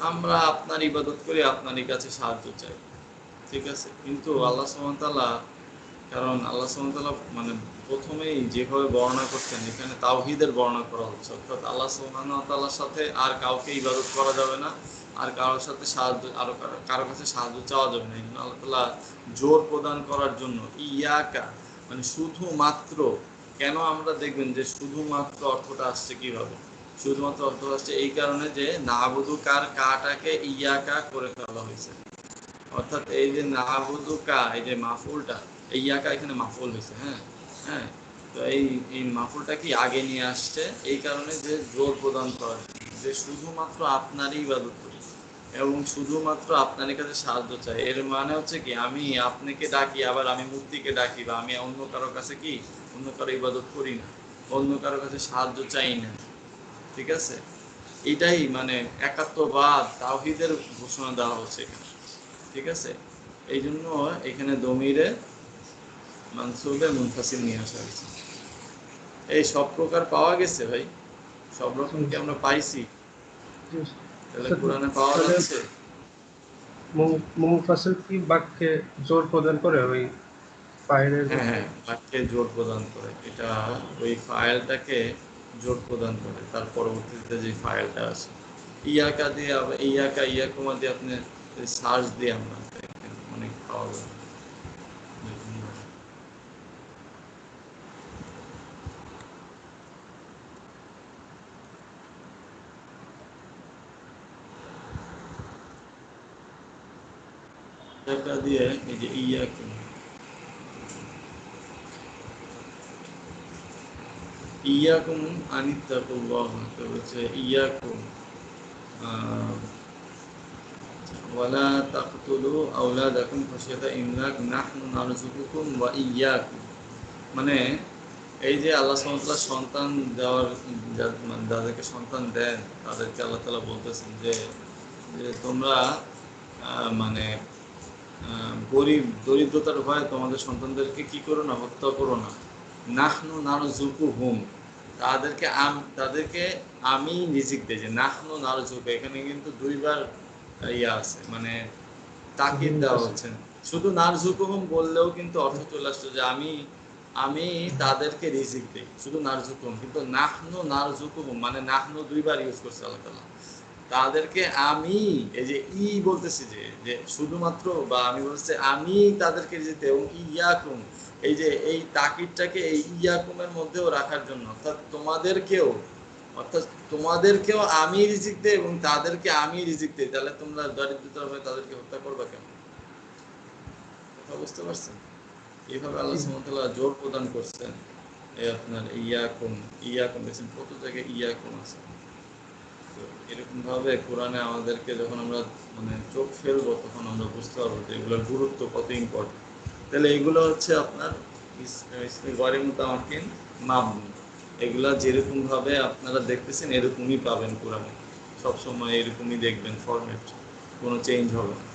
আমরা আপনার ইবাদত করি, আপনারই কাছে সাহায্য চাই। ঠিক আছে? কিন্তু আল্লাহ সুবহানাহু ওয়া তাআলা, কারণ আল্লাহ সুবহানাহু ওয়া তাআলা মানে প্রথমেই যেভাবে বর্ণনা করছেন, এখানে তাওহীদের বর্ণনা করা হচ্ছে, অর্থাৎ আল্লাহ সুবহানাহু ওয়া তাআলার সাথে আর কাউকে ইবাদত করা যাবে না, আর কারোর সাথে সাহায্য, কারো কাছে সাহায্য চাওয়া যাবে না। এই জন্য আল্লাহ তাআলা জোর প্রদান করার জন্য ইয়াকা, মানে শুধুমাত্র, কেন আমরা দেখবেন যে শুধুমাত্র অর্থটা আসছে কিভাবে, শুধুমাত্র অর্থ আসছে এই কারণে যে নাবুদু কার কাটাকে ইয়াকা করে ফেলা হয়েছে, অর্থাৎ এই যে নাবুদু কা, এই যে মাফুলটা, এই ইয়াকা এখানে মাফুল হয়েছে, হ্যাঁ, হ্যাঁ, তো এই মাফুলটা কি আগে নিয়ে আসছে এই কারণে যে জোর প্রদান করার জন্য, যে শুধুমাত্র আপনারই ইবাদত করি এবং শুধুমাত্র আপনারই কাছে সাহায্য চাই। এর মানে হচ্ছে কি, আমি আপনাকে ডাকি আবার আমি মূর্তিকে ডাকি, বা আমি অন্য কারো কাছে কি অন্য কারো ইবাদত করি না, অন্য কারো কাছে সাহায্য চাই না। ঠিক আছে? এটাই মানে একাত্মবাদ তাওহীদের ঘোষণা দেওয়া হচ্ছে এখানে। ঠিক আছে? এই জন্য এখানে দমিরে মানসুবে মুনফাসিল নিয়ে আসা হয়েছে। এই সব প্রকার পাওয়া গেছে ভাই, সব রকম কি আমরা পাইছি? তাহলে কোরআনে পাওয়া তাহলে যাচ্ছে। মুনফাসিল কি বাক্যে জোর প্রদান করে ওই ফাইলের হ্যাঁ, মধ্যে? হ্যাঁ, বাক্যে জোর প্রদান করে, এটা ওই ফাইলটাকে জোর প্রদান করে, তার পরবর্তীতে যে ফাইলটা আছে ইয়াকা দিয়ে, আবার ইয়াকা ইয়াকুমা দিয়ে আপনি সার্চ দিয়ে আমরা দেখেন অনেক পাওয়া যাবে। ইয়াকা দিয়ে এই যে ইয়াকুমা, ইয়াকুম আনিত্তাকুল্লাহ, তো হচ্ছে ইয়াকুম ওয়ালা তাকতুলু আওলাদাকুম খাশিয়াতা ইমলাক নাহনু নারযুকুকুম ওয়া ইয়্যাকুম। মানে এই যে আল্লাহ সুবহানাহু ওয়া তাআলা সন্তান দেওয়ার, মানে যাদেরকে সন্তান দেন তাদেরকে আল্লাহ তাআলা বলতেছেন যে যে তোমরা মানে গরিব দরিদ্রতার ভয়ে তোমাদের সন্তানদেরকে কি করো না, হত্যা করো না। নাহনু নারযুকুহুম, তাদেরকে আমি রিজিক দেই। যে নাহনু নারযুকু, এখানে কিন্তু দুইবার ইয়া আছে, মানে তাকিদ দেওয়া হচ্ছে। শুধু নারযুকুহুম বললেও কিন্তু অর্থ চলে আসতো যে আমি তাদেরকে রিজিক দেই, শুধু নারযুকুহুম। কিন্তু নাহনু নারযুকুহুম মানে নাহনু দুইবার ইউজ করছে আল্লাহ তাআলা। তাদেরকে আমি, এই যে বলতেছি যে শুধুমাত্র, বা আমি বলছি আমি তাদেরকে রিজিক দেই, এবং ইয়াকুম, এই যে এই তাকিদটাকে এই ইয়াকুমের মধ্যেও রাখার জন্য, অর্থাৎ তোমাদেরকেও আমি রিজিক দেই এবং তাদেরকে আমি রিজিক দেই। তাহলে তোমরা দরিদ্রতার হয়ে তাদেরকে হত্যা করবে কেন? কথা বুঝতে পারছেন? এইভাবে আল্লাহ সুবহানাহু ওয়া তাআলা জোর প্রদান করছেন। এই আপনার ইয়াকুম দেখছেন কত জায়গায় ইয়াকুম আছে। তো এরকম ভাবে কোরআনে আমাদেরকে যখন আমরা মানে চোখ ফেলবো, তখন আমরা বুঝতে পারবো যে এগুলোর গুরুত্ব কত ইম্পর্টেন্ট। তাহলে এগুলো হচ্ছে আপনার ইসমে গয়রে মুতামাক্কিন মাবনি। এগুলা যেরকম ভাবে আপনারা দেখতেছেন এরকমই পাবেন কোরআনে, সবসময় এরকমই দেখবেন, ফরম্যাট কোনো চেঞ্জ হবে না।